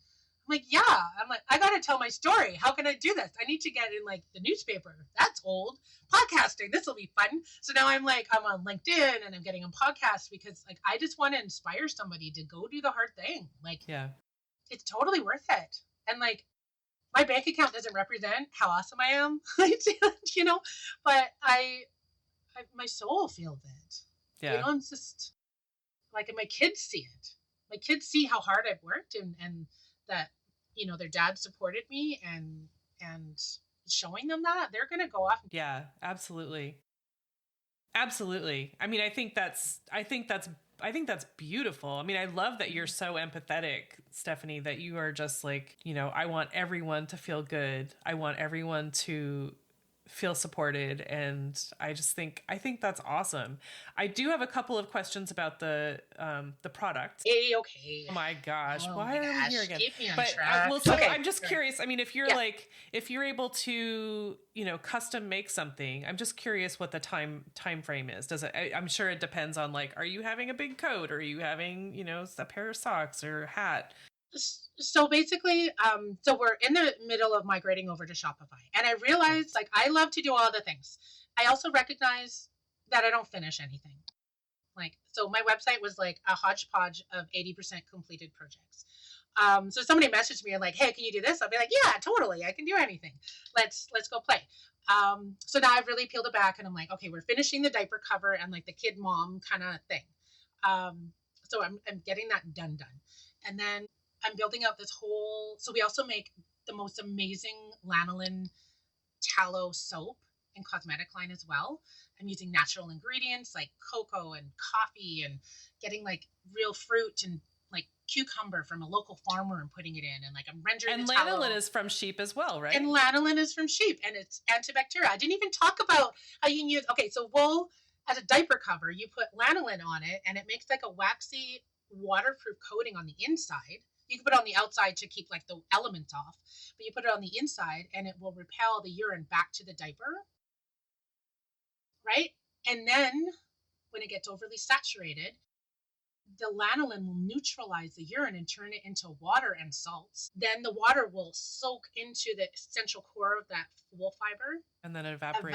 I'm like, yeah. I'm like, I got to tell my story. How can I do this? I need to get in like the newspaper. That's old. Podcasting. This will be fun. So now I'm on LinkedIn and I'm getting on podcasts because like, I just want to inspire somebody to go do the hard thing. Like, it's totally worth it. And like, my bank account doesn't represent how awesome I am, you know, but my soul feels it. Yeah. You know, I'm just like, and my kids see it. My kids see how hard I've worked and that, you know, their dad supported me and showing them that they're going to go off. Yeah, absolutely. Absolutely. I mean, I think that's beautiful. I mean, I love that you're so empathetic, Stephanie, that you are just like, you know, I want everyone to feel good. I want everyone to feel supported. And I think that's awesome. I do have a couple of questions about the product. Okay. Oh my gosh. Why are we here again? Keep me on track. So I'm just curious. I mean, if you're able to, you know, custom make something, I'm just curious what the time frame is. I'm sure it depends on like, are you having a big coat? Or are you having, you know, a pair of socks or a hat? So basically, so we're in the middle of migrating over to Shopify. And I realized, like, I love to do all the things. I also recognize that I don't finish anything. Like, so my website was like a hodgepodge of 80% completed projects. So somebody messaged me like, hey, can you do this? I'll be like, yeah, totally. I can do anything. Let's go play. So now I've really peeled it back and I'm like, okay, we're finishing the diaper cover and like the kid mom kind of thing. So I'm getting that done. And then I'm building out this whole, so we also make the most amazing lanolin tallow soap and cosmetic line as well. I'm using natural ingredients like cocoa and coffee and getting like real fruit and like cucumber from a local farmer and putting it in. And like I'm rendering the tallow. And lanolin is from sheep as well, right? And lanolin is from sheep and it's antibacterial. I didn't even talk about how you can use, okay, so wool as a diaper cover, you put lanolin on it and it makes like a waxy waterproof coating on the inside. You can put it on the outside to keep like the elements off, but you put it on the inside and it will repel the urine back to the diaper. Right? And then when it gets overly saturated, the lanolin will neutralize the urine and turn it into water and salts. Then the water will soak into the essential core of that wool fiber. And then it evaporate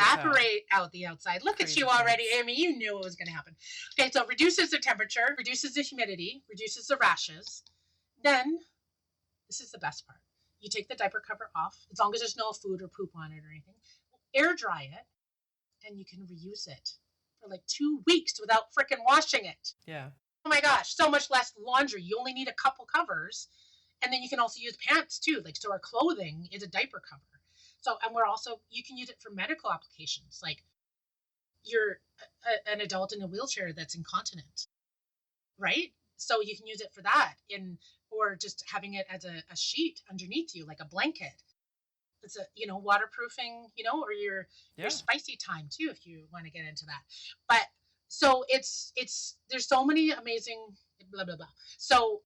out the outside. Look at you already, Amy. You knew it was going to happen. Okay, so reduces the temperature, reduces the humidity, reduces the rashes. Then, this is the best part. You take the diaper cover off, as long as there's no food or poop on it or anything. Air dry it, and you can reuse it for like 2 weeks without frickin' washing it. Yeah. Oh my gosh, so much less laundry. You only need a couple covers. And then you can also use pants too. Like, so our clothing is a diaper cover. So, and you can use it for medical applications. Like, you're an adult in a wheelchair that's incontinent, right? So you can use it for that or just having it as a sheet underneath you, like a blanket. it's a, waterproofing, or your Yeah. spicy time too, if you want to get into that. But so it's there's so many amazing blah blah blah. So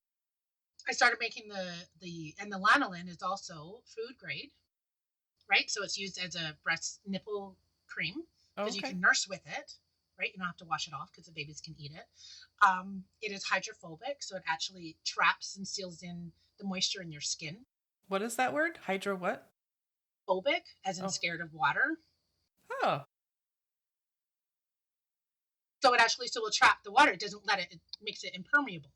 I started making and the lanolin is also food grade, right? So it's used as a breast nipple cream because you Okay. can nurse with it, right? You don't have to wash it off because the babies can eat it. It is hydrophobic, so it actually traps and seals in the moisture in your skin. What is that word? Hydro what? Phobic, as in Oh. scared of water. Oh. So it actually will trap the water. It doesn't let it. It makes it impermeable.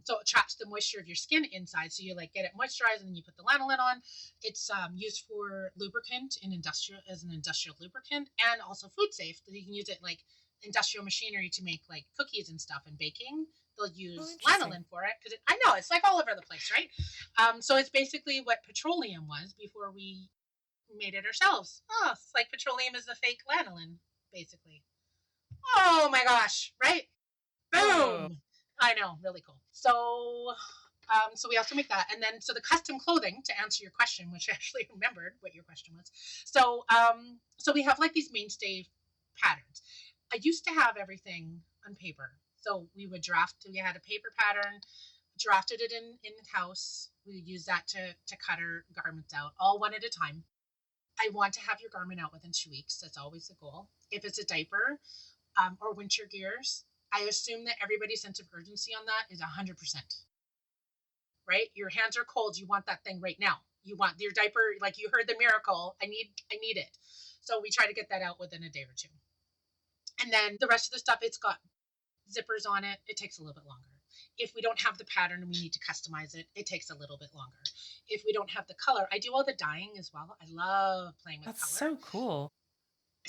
So it traps the moisture of your skin inside. So you get it moisturized, and then you put the lanolin on. It's used for lubricant as an industrial lubricant, and also food safe. You can use it like industrial machinery to make like cookies and stuff and baking. They'll use lanolin for it because I know it's like all over the place, right? So it's basically what petroleum was before we made it ourselves. Oh, it's like petroleum is the fake lanolin, basically. Oh my gosh, right? Boom! Oh. I know, really cool. So, so we also make that, and then so the custom clothing, to answer your question, which I actually remembered what your question was. So, so we have like these mainstay patterns. I used to have everything on paper, so we would draft. We had a paper pattern, drafted it in house. We would use that to cut our garments out, all one at a time. I want to have your garment out within 2 weeks. That's always the goal. If it's a diaper or winter gears, I assume that everybody's sense of urgency on that is 100%. Right? Your hands are cold. You want that thing right now. You want your diaper, like you heard the miracle. I need it. So we try to get that out within a day or two. And then the rest of the stuff, it's got zippers on it. It takes a little bit longer. If we don't have the pattern and we need to customize it, it takes a little bit longer. If we don't have the color, I do all the dyeing as well. I love playing with color. That's so cool.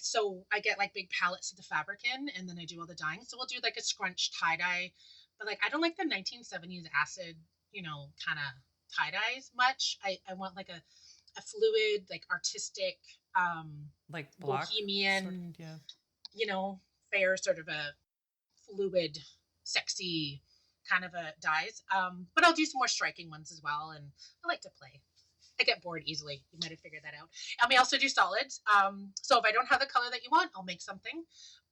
So I get like big pallets of the fabric in, and then I do all the dyeing. So we'll do like a scrunch tie dye, but like I don't like the 1970s acid, kind of tie dyes much. I want like a fluid, like artistic, Like block, bohemian, sort of, yeah. Fair sort of a fluid, sexy kind of a dyes. But I'll do some more striking ones as well, and I like to play. I get bored easily. You might have figured that out. And we also do solids. So if I don't have the color that you want, I'll make something.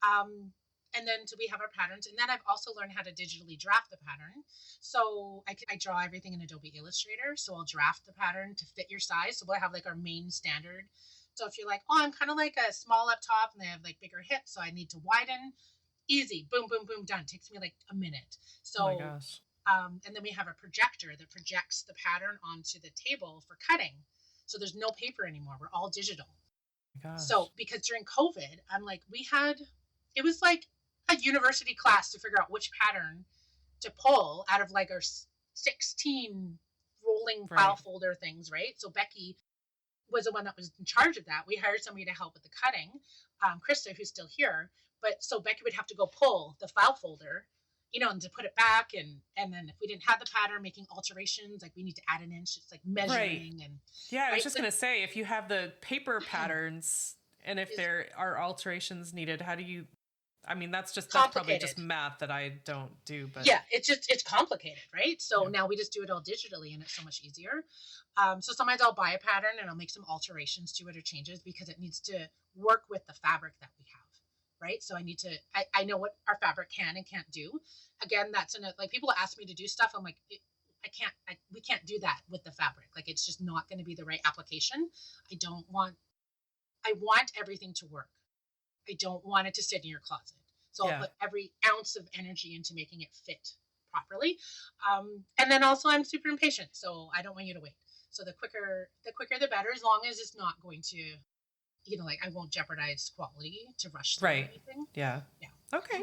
And then we have our patterns. And then I've also learned how to digitally draft the pattern. So I draw everything in Adobe Illustrator. So I'll draft the pattern to fit your size. So we'll have like our main standard. So if you're like, oh, I'm kind of like a small up top and they have like bigger hips, so I need to widen. Easy. Boom, boom, boom, done. Takes me like a minute. So Oh my gosh. and then we have a projector that projects the pattern onto the table for cutting. So there's no paper anymore. We're all digital. Oh my gosh. So because during COVID, I'm like, it was like a university class to figure out which pattern to pull out of like our 16 rolling file folder things, right? So Becky was the one that was in charge of that. We hired somebody to help with the cutting, Krista, who's still here. But so Becky would have to go pull the file folder, and to put it back, and then if we didn't have the pattern, making alterations, like we need to add an inch, it's like measuring and yeah. I was just gonna say, if you have the paper patterns and if there are alterations needed, how do you? I mean, that's probably just math that I don't do, but yeah, it's complicated, right? So now we just do it all digitally, and it's so much easier. So sometimes I'll buy a pattern and I'll make some alterations to it or changes because it needs to work with the fabric that we have. Right. So I know what our fabric can and can't do. Again, that's like people ask me to do stuff. I'm like, we can't do that with the fabric. Like, it's just not going to be the right application. I want everything to work. I don't want it to sit in your closet. So I'll put every ounce of energy into making it fit properly. And then also I'm super impatient. So I don't want you to wait. So the quicker, the better, as long as it's not going to, like I won't jeopardize quality to rush through anything. Yeah. Yeah. Okay.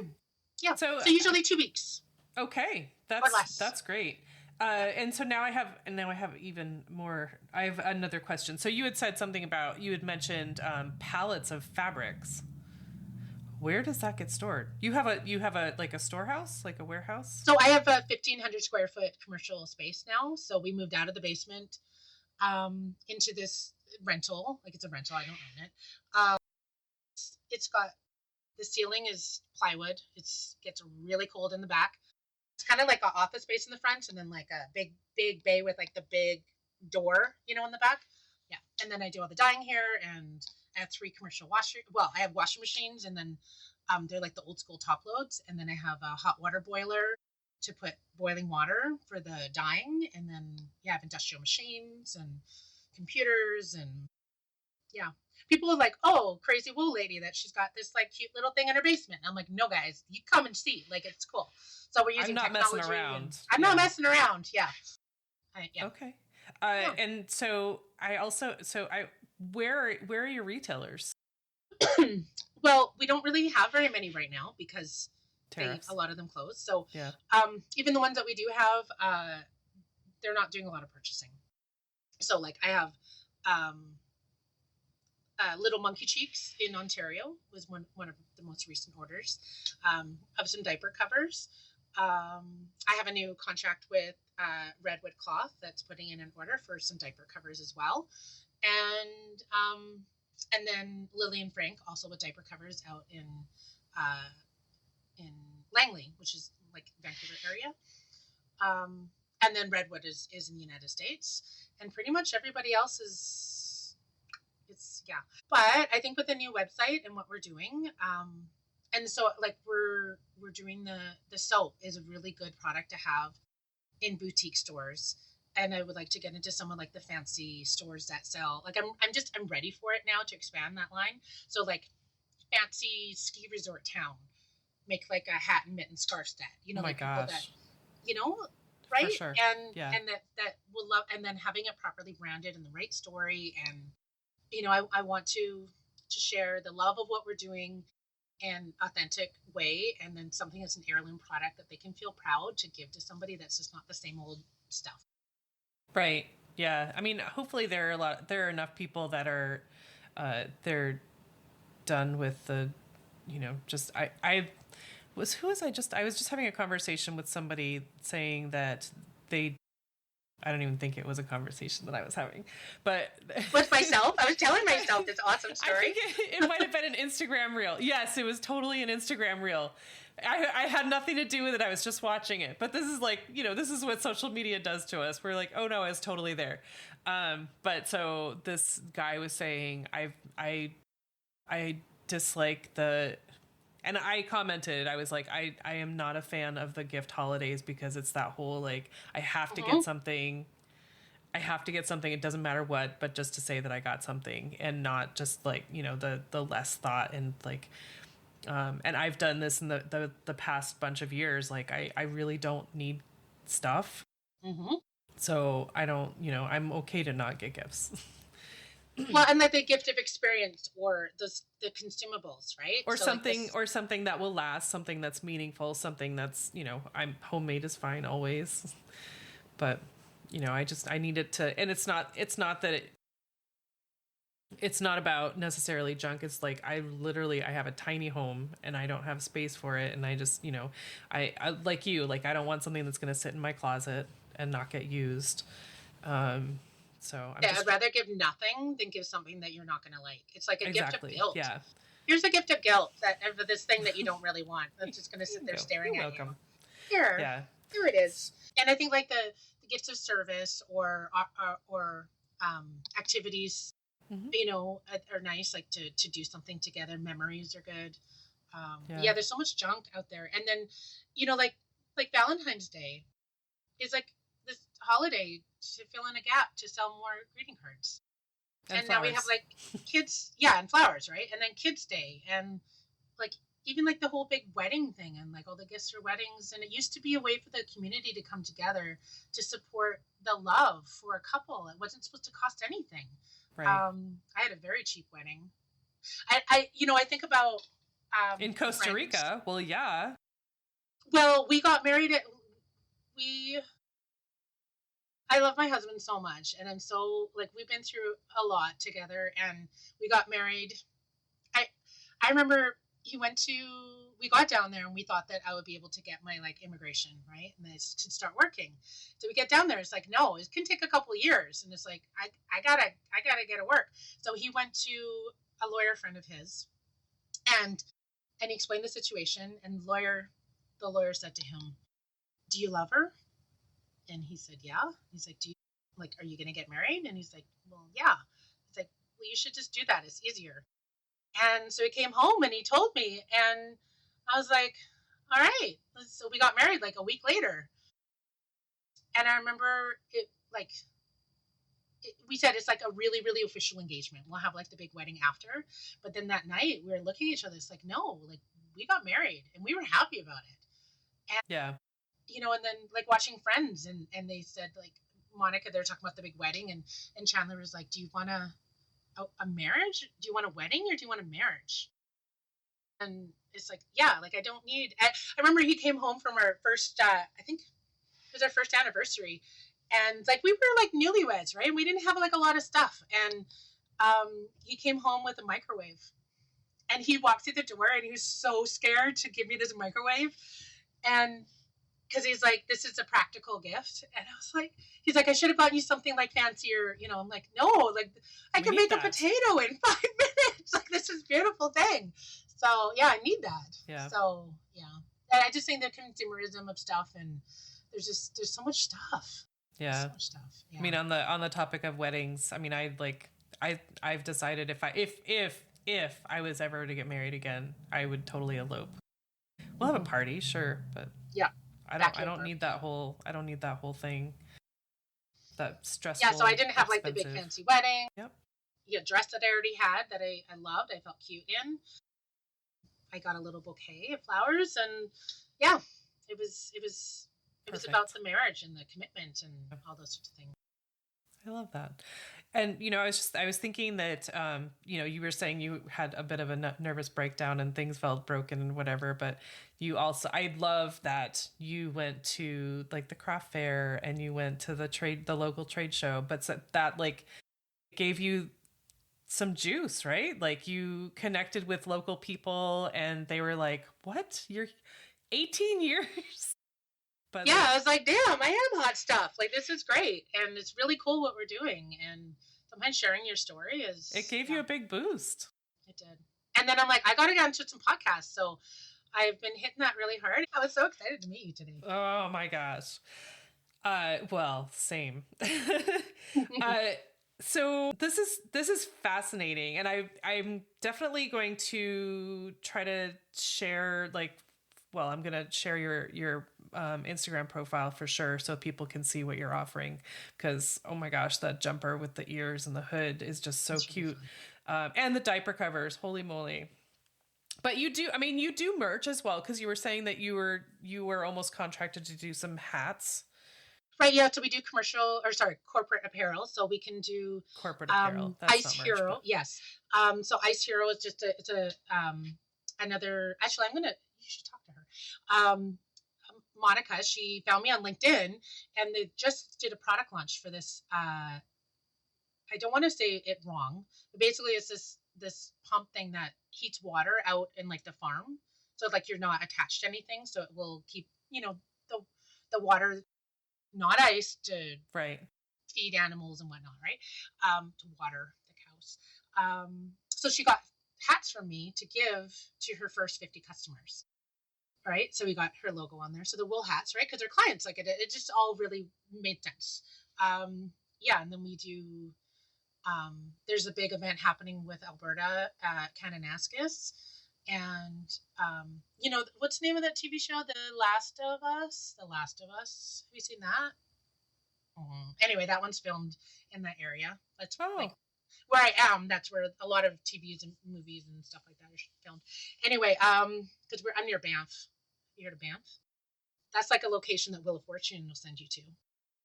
Yeah. So usually 2 weeks. Okay. That's great. And so now I have even more. I have another question. So you had said something about, you had mentioned pallets of fabrics. Where does that get stored? You have a like a storehouse, like a warehouse? So I have a 1,500 square foot commercial space now. So we moved out of the basement into this rental. Like, it's a rental. I don't own it. It's got, the ceiling is plywood. It gets really cold in the back. It's kind of like an office space in the front, and then like a big bay with like the big door, in the back. Yeah. And then I do all the dyeing here, and I have 3 commercial I have washing machines, and then they're like the old school top loads. And then I have a hot water boiler to put boiling water for the dyeing. And then, I have industrial machines and computers, and yeah. People are like, oh, crazy wool lady that she's got this like cute little thing in her basement. I'm like, no, guys, you come and see. Like, it's cool. So we're using I'm not technology. messing around. I'm not messing around. Yeah. Yeah. Okay. And so where are your retailers? Well, we don't really have very many right now because a lot of them closed. So yeah. Even the ones that we do have, they're not doing a lot of purchasing. So like I have Little Monkey Cheeks in Ontario was one of the most recent orders of some diaper covers. I have a new contract with Redwood Cloth that's putting in an order for some diaper covers as well. And then Lily and Frank also with diaper covers out in Langley, which is like Vancouver area. And then Redwood is in the United States, and pretty much everybody else yeah. But I think with the new website and what we're doing, and so like we're doing the soap is a really good product to have in boutique stores. And I would like to get into some of like the fancy stores that sell, like I'm ready for it now to expand that line. So like fancy ski resort town, make like a hat and mitten scarf set, oh my like gosh. People that, right? For sure. And that will love, and then having it properly branded and the right story. And, I want to share the love of what we're doing in authentic way. And then something that's an heirloom product that they can feel proud to give to somebody that's just not the same old stuff. Right. Yeah. I mean, hopefully there are enough people that are, they're done with the, I was just having a conversation with somebody saying that I don't even think it was a conversation that I was having, but with myself, I was telling myself this awesome story. I think it might have been an Instagram reel. Yes, it was totally an Instagram reel. I had nothing to do with it. I was just watching it. But this is like, this is what social media does to us. We're like, oh no, it's totally there. But so this guy was saying, I dislike and I commented, I was like, I am not a fan of the gift holidays because it's that whole, like, I have to get something. It doesn't matter what, but just to say that I got something and not just like, the less thought and like, and I've done this in the past bunch of years. Like I really don't need stuff. Mm-hmm. So I don't, I'm okay to not get gifts. Well, and like the gift of experience or the consumables, right? Or something that will last, something that's meaningful, something that's, I'm homemade is fine always. But, I need it to, and it's not that it's not about necessarily junk. It's like, I have a tiny home and I don't have space for it. And I just, I like you, like, I don't want something that's going to sit in my closet and not get used. So I'd rather give nothing than give something that you're not going to like. It's like a gift of guilt. Yeah. Here's a gift of guilt of this thing that you don't really want. That's just going to sit there staring at you. Here. Yeah. Here it is. And I think like the gifts of service or activities, are nice. Like to do something together. Memories are good. There's so much junk out there. And then, like Valentine's Day is like this holiday to fill in a gap to sell more greeting cards. And now we have like kids, and flowers, right? And then Kids Day and like even like the whole big wedding thing and like all the gifts for weddings. And it used to be a way for the community to come together to support the love for a couple. It wasn't supposed to cost anything. Right. I had a very cheap wedding. I think about in Costa Rica. Well, yeah. Well, we got married I love my husband so much, and I'm so, like, we've been through a lot together, and we got married. I remember we got down there, and we thought that I would be able to get my, like, immigration, right, and I could start working. So we get down there, it's like, no, it can take a couple of years, and it's like, I gotta get to work. So he went to a lawyer friend of his, and he explained the situation, and the lawyer said to him, "Do you love her?" And he said, "Yeah." He's like, "Do like, are you going to get married? And he's like, well, yeah. It's like, well, you should just do that. It's easier. And so he came home and he told me, and I was like, all right. So we got married like a week later. And I remember it, like, we said it's like a really, really official engagement. We'll have like the big wedding after. But then that night we were looking at each other. It's like, no, like we got married and we were happy about it. And, Yeah. and then like watching Friends, and they said like, Monica, they're talking about the big wedding, and Chandler was like, do you want a marriage? Do you want a wedding or do you want a marriage? And it's like, yeah, like I don't need. I remember he came home from our first, I think it was our first anniversary, and like we were like newlyweds, right? We didn't have like a lot of stuff, and he came home with a microwave, and he walked through the door, and he was so scared to give me this microwave, and because he's like, this is a practical gift, and I was like, he's like, I should have gotten you something like fancier, I'm like, no, like I can make a potato in 5 minutes, like this is a beautiful thing. So yeah, I need that. Yeah. So yeah, and I just think the consumerism of stuff, and there's so much stuff. Yeah. So much stuff. Yeah. I mean, on the topic of weddings, I mean, I've decided if I was ever to get married again, I would totally elope. We'll have a party, sure, but yeah, I don't need that whole thing. That stressful. Yeah, so I didn't have like the big fancy wedding. Yep. Yeah, dress that I already had that I loved. I felt cute in. I got a little bouquet of flowers, and yeah, it was about the marriage and the commitment and all those sorts of things. I love that. And, I was thinking that, you were saying you had a bit of a nervous breakdown and things felt broken and whatever, but I love that you went to like the craft fair and you went to the local trade show, but that like gave you some juice, right? Like you connected with local people and they were like, what? You're 18 years? But yeah, I was like, damn, I am hot stuff. Like, this is great. And it's really cool what we're doing. And sometimes sharing your story it gave you a big boost. It did. And then I'm like, I got to get into some podcasts. So I've been hitting that really hard. I was so excited to meet you today. Oh my gosh. Well, same. So this is fascinating. And I'm definitely going to try to share I'm going to share your Instagram profile for sure so people can see what you're offering because, oh my gosh, that jumper with the ears and the hood is just so cute. Really and the diaper covers, holy moly. But you do merch as well because you were saying that you were almost contracted to do some hats. Right, yeah, so we do corporate apparel. So we can do corporate apparel. That's Ice Hero, merch, but... yes. So Ice Hero is just another, actually you should talk to her. Monica, she found me on LinkedIn, and they just did a product launch for this. I don't want to say it wrong, but basically it's this pump thing that heats water out in like the farm, so like you're not attached to anything, so it will keep the water not ice to feed animals and whatnot, right? To water the cows. So she got hats from me to give to her first 50 customers. Right, so we got her logo on there. So the wool hats, right? Because they're clients, like it just all really made sense. Yeah, and then we do. There's a big event happening with Alberta at Kananaskis, and what's the name of that TV show? The Last of Us. The Last of Us. Have you seen that? Anyway, that one's filmed in that area. That's like where I am. That's where a lot of TVs and movies and stuff like that are filmed. Anyway, because I'm near Banff. You heard of Banff? That's like a location that Wheel of Fortune will send you to.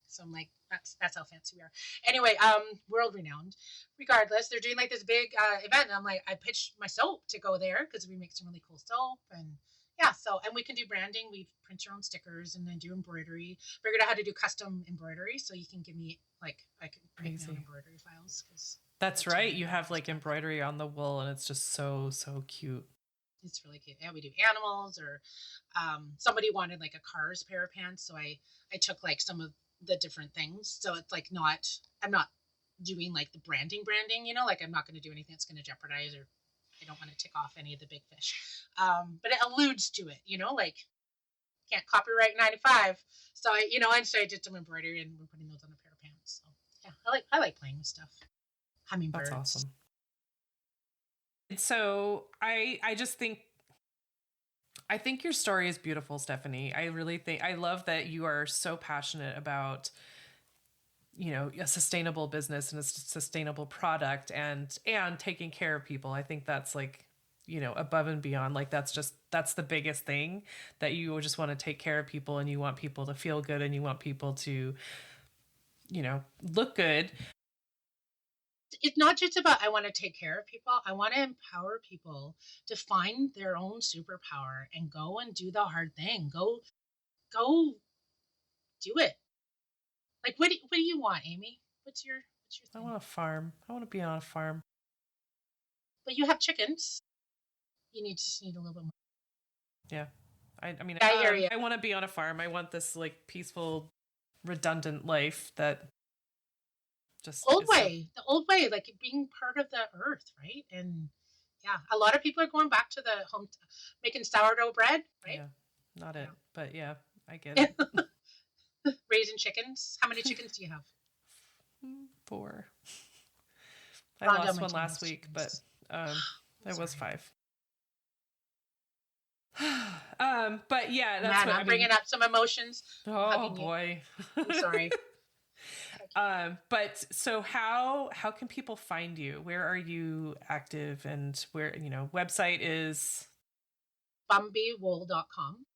So I'm like, that's how fancy we are. Anyway, world renowned. Regardless, they're doing like this big event, and I'm like, I pitched my soap to go there because we make some really cool soap, and yeah. So and we can do branding. We print your own stickers and then do embroidery. Figured out how to do custom embroidery, so you can give me I can print my own embroidery files because. That's right. You have like embroidery on the wool, and it's just so cute. It's really cute. Yeah, we do animals, or somebody wanted like a Cars pair of pants, so I took like some of the different things. So it's like I'm not doing like the branding, like I'm not going to do anything that's going to jeopardize, or I don't want to tick off any of the big fish. But it alludes to it, like can't copyright 95. So I did some embroidery, and we're putting those on a pair of pants. So I like playing with stuff. Hummingbirds. That's awesome. So I just think, I think your story is beautiful, Stephanie. I really think, I love that you are so passionate about, you know, a sustainable business and a sustainable product and taking care of people. I think that's like, you know, above and beyond. Like that's the biggest thing, that you just want to take care of people and you want people to feel good and you want people to, you know, look good. It's not just about I want to take care of people. I want to empower people to find their own superpower and go and do the hard thing. Go do it. Like what do you want, Amy? What's your thing? I want a farm. I want to be on a farm. But you have chickens. You just need a little bit more. Yeah. I mean, I hear you. I want to be on a farm. I want this like peaceful, redundant life that just the old way, like being part of the earth, right? And yeah, a lot of people are going back to the home, making sourdough bread, right? Yeah, not it, but yeah, I get it. Raising chickens. How many chickens do you have? 4. I Rhonda lost one mentioned last those week, chickens. but there was 5. But yeah, that's Man, what I'm bringing up some emotions. Oh boy. I'm sorry. But so how can people find you? Where are you active, and where, you know, website is BumbyWool.com.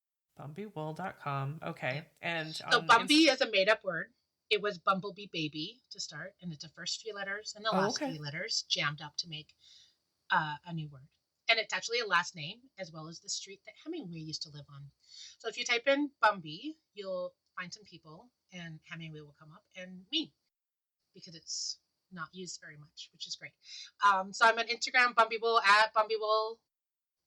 BumbyWool.com. Okay. And so Bumby is a made up word. It was Bumblebee Baby to start, and it's the first few letters and the last few letters jammed up to make a new word. And it's actually a last name as well as the street that Hemingway used to live on. So if you type in Bumby, you'll find some people, and Hemingway will come up, and me, because it's not used very much, which is great. So I'm on Instagram, Bumby Wool, at Bumby Wool.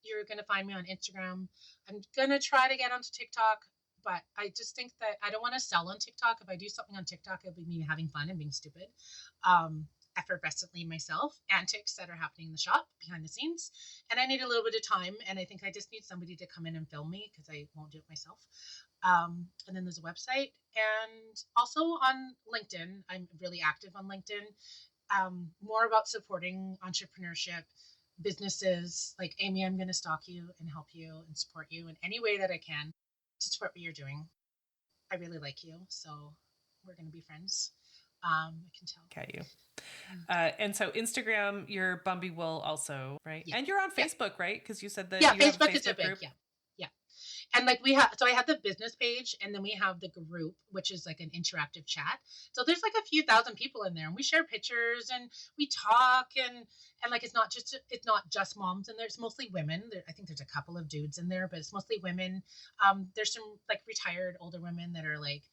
You're going to find me on Instagram. I'm going to try to get onto TikTok, but I just think that I don't want to sell on TikTok. If I do something on TikTok, it'll be me having fun and being stupid. Effervescently myself, antics that are happening in the shop behind the scenes. And I need a little bit of time, and I think I just need somebody to come in and film me because I won't do it myself. And then there's a website, and also on LinkedIn. I'm really active on LinkedIn. More about supporting entrepreneurship, businesses. Like, Amy, I'm going to stalk you and help you and support you in any way that I can to support what you're doing. I really like you, so we're going to be friends. I can tell. Got you. And so Instagram, you're Bumby Wool also, right? Yeah. And you're on Facebook, right? Because you said that you Facebook have a Facebook is a big group. Yeah. And like I have the business page, and then we have the group, which is like an interactive chat. So there's like a few thousand people in there, and we share pictures and we talk, and like it's not just moms in there. It's mostly women. I think there's a couple of dudes in there, but it's mostly women. There's some like retired older women that are like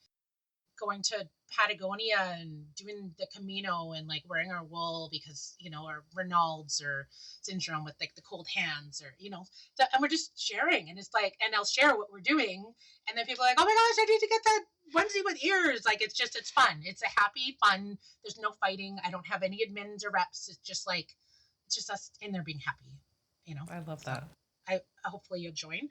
going to Patagonia and doing the Camino and like wearing our wool because, you know, our Reynolds or syndrome with like the cold hands, or, you know, so, and we're just sharing, and it's like, and I'll share what we're doing, and then people are like, oh my gosh, I need to get that onesie with ears. Like, it's fun. It's a happy fun. There's no fighting. I don't have any admins or reps. It's just us in there being happy, you know. I love that. I hopefully you'll join.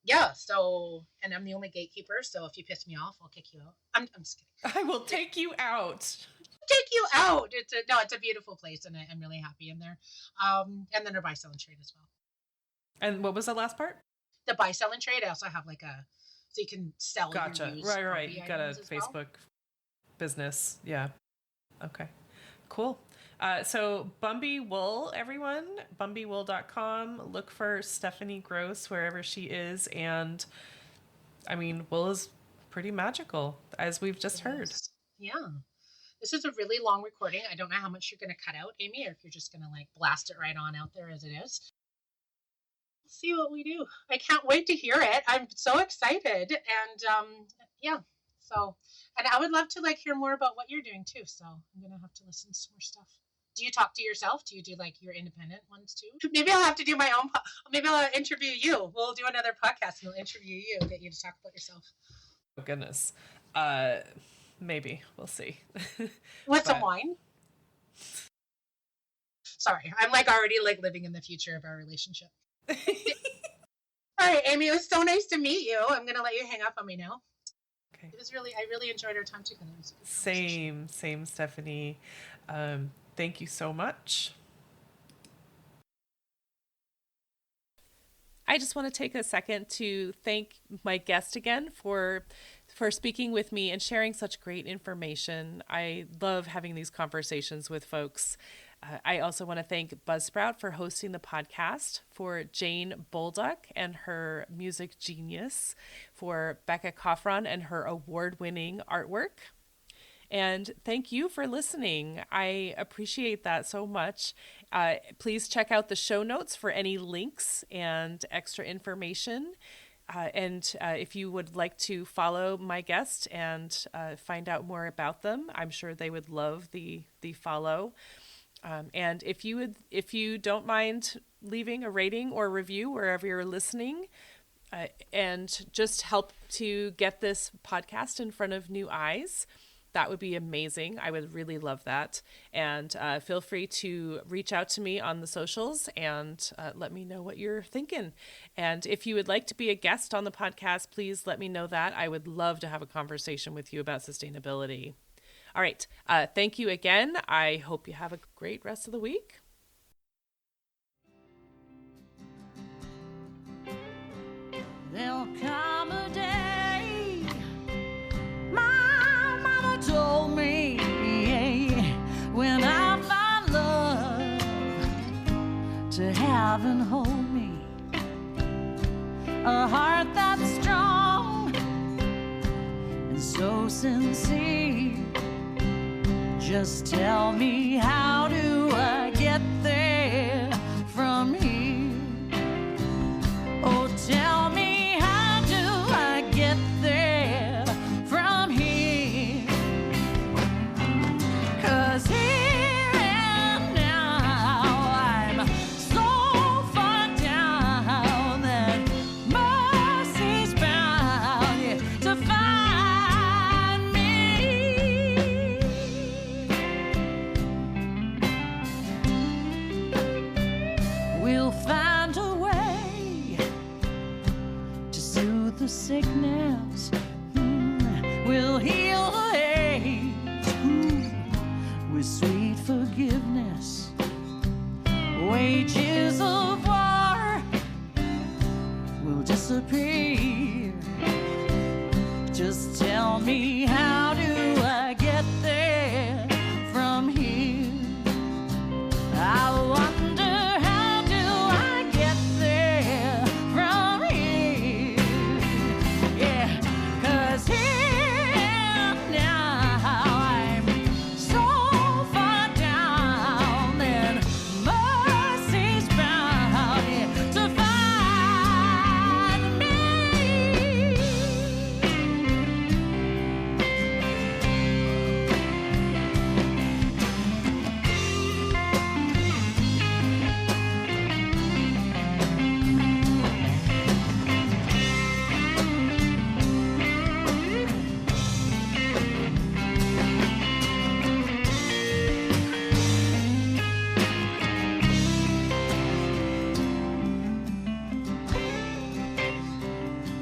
Yeah, so, and I'm the only gatekeeper, so if you piss me off, I'll kick you out. I'm just kidding. I will take you out. Take you out. It's a beautiful place, and I'm really happy in there. And then our buy, sell, and trade as well. And what was the last part? The buy, sell, and trade. I also have like so you can sell. Gotcha. Right. You got a Facebook business. Yeah. Okay. Cool. So Bumby Wool, everyone, BumbyWool.com. Look for Stephanie Gross wherever she is. And I mean, wool is pretty magical, as we've just heard. Yeah. This is a really long recording. I don't know how much you're going to cut out, Amy, or if you're just going to like blast it right on out there as it is. Let's see what we do. I can't wait to hear it. I'm so excited. And yeah. So, and I would love to like hear more about what you're doing too. So I'm going to have to listen to some more stuff. Do you talk to yourself? Do you do like your independent ones too? Maybe I'll have to do my own. Maybe I'll interview you. We'll do another podcast and we'll interview you, get you to talk about yourself. Oh, goodness. Maybe. We'll see. With some wine? Sorry. I'm like already like living in the future of our relationship. All right, Amy, it was so nice to meet you. I'm going to let you hang up on me now. It was really, I really enjoyed our time together. It was a good conversation. Same, Stephanie. Thank you so much. I just want to take a second to thank my guest again for speaking with me and sharing such great information. I love having these conversations with folks. I also want to thank Buzzsprout for hosting the podcast, for Jane Bolduck and her music genius, for Becca Coffron and her award-winning artwork. And thank you for listening. I appreciate that so much. Please check out the show notes for any links and extra information. And if you would like to follow my guest and find out more about them, I'm sure they would love the follow. And if you don't mind leaving a rating or review wherever you're listening, and just help to get this podcast in front of new eyes, that would be amazing. I would really love that. And feel free to reach out to me on the socials and let me know what you're thinking. And if you would like to be a guest on the podcast, please let me know that. I would love to have a conversation with you about sustainability. All right. Thank you again. I hope you have a great rest of the week. There'll come a day, my mama told me, when I find love to have and hold me, a heart that's strong and so sincere. Just tell me, how do I get there from here? Oh, tell me, how do I get there from here? 'Cause here and now I'm so far down that mercy's bound to find me. We'll find a way to soothe the sickness. We'll heal the ache with sweet forgiveness. Wages of war will disappear. Just tell me, how do I get there from here? I wonder, how do I get there from here? Yeah, 'cause here and now I'm so far down that mercy's bound to find me.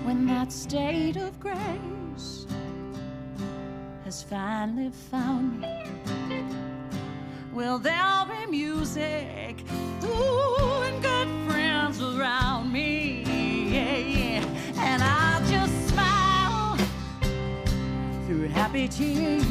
When that state of grace has finally found me, well, there'll be music, ooh, and good friends around me, and I'll just smile through happy tears.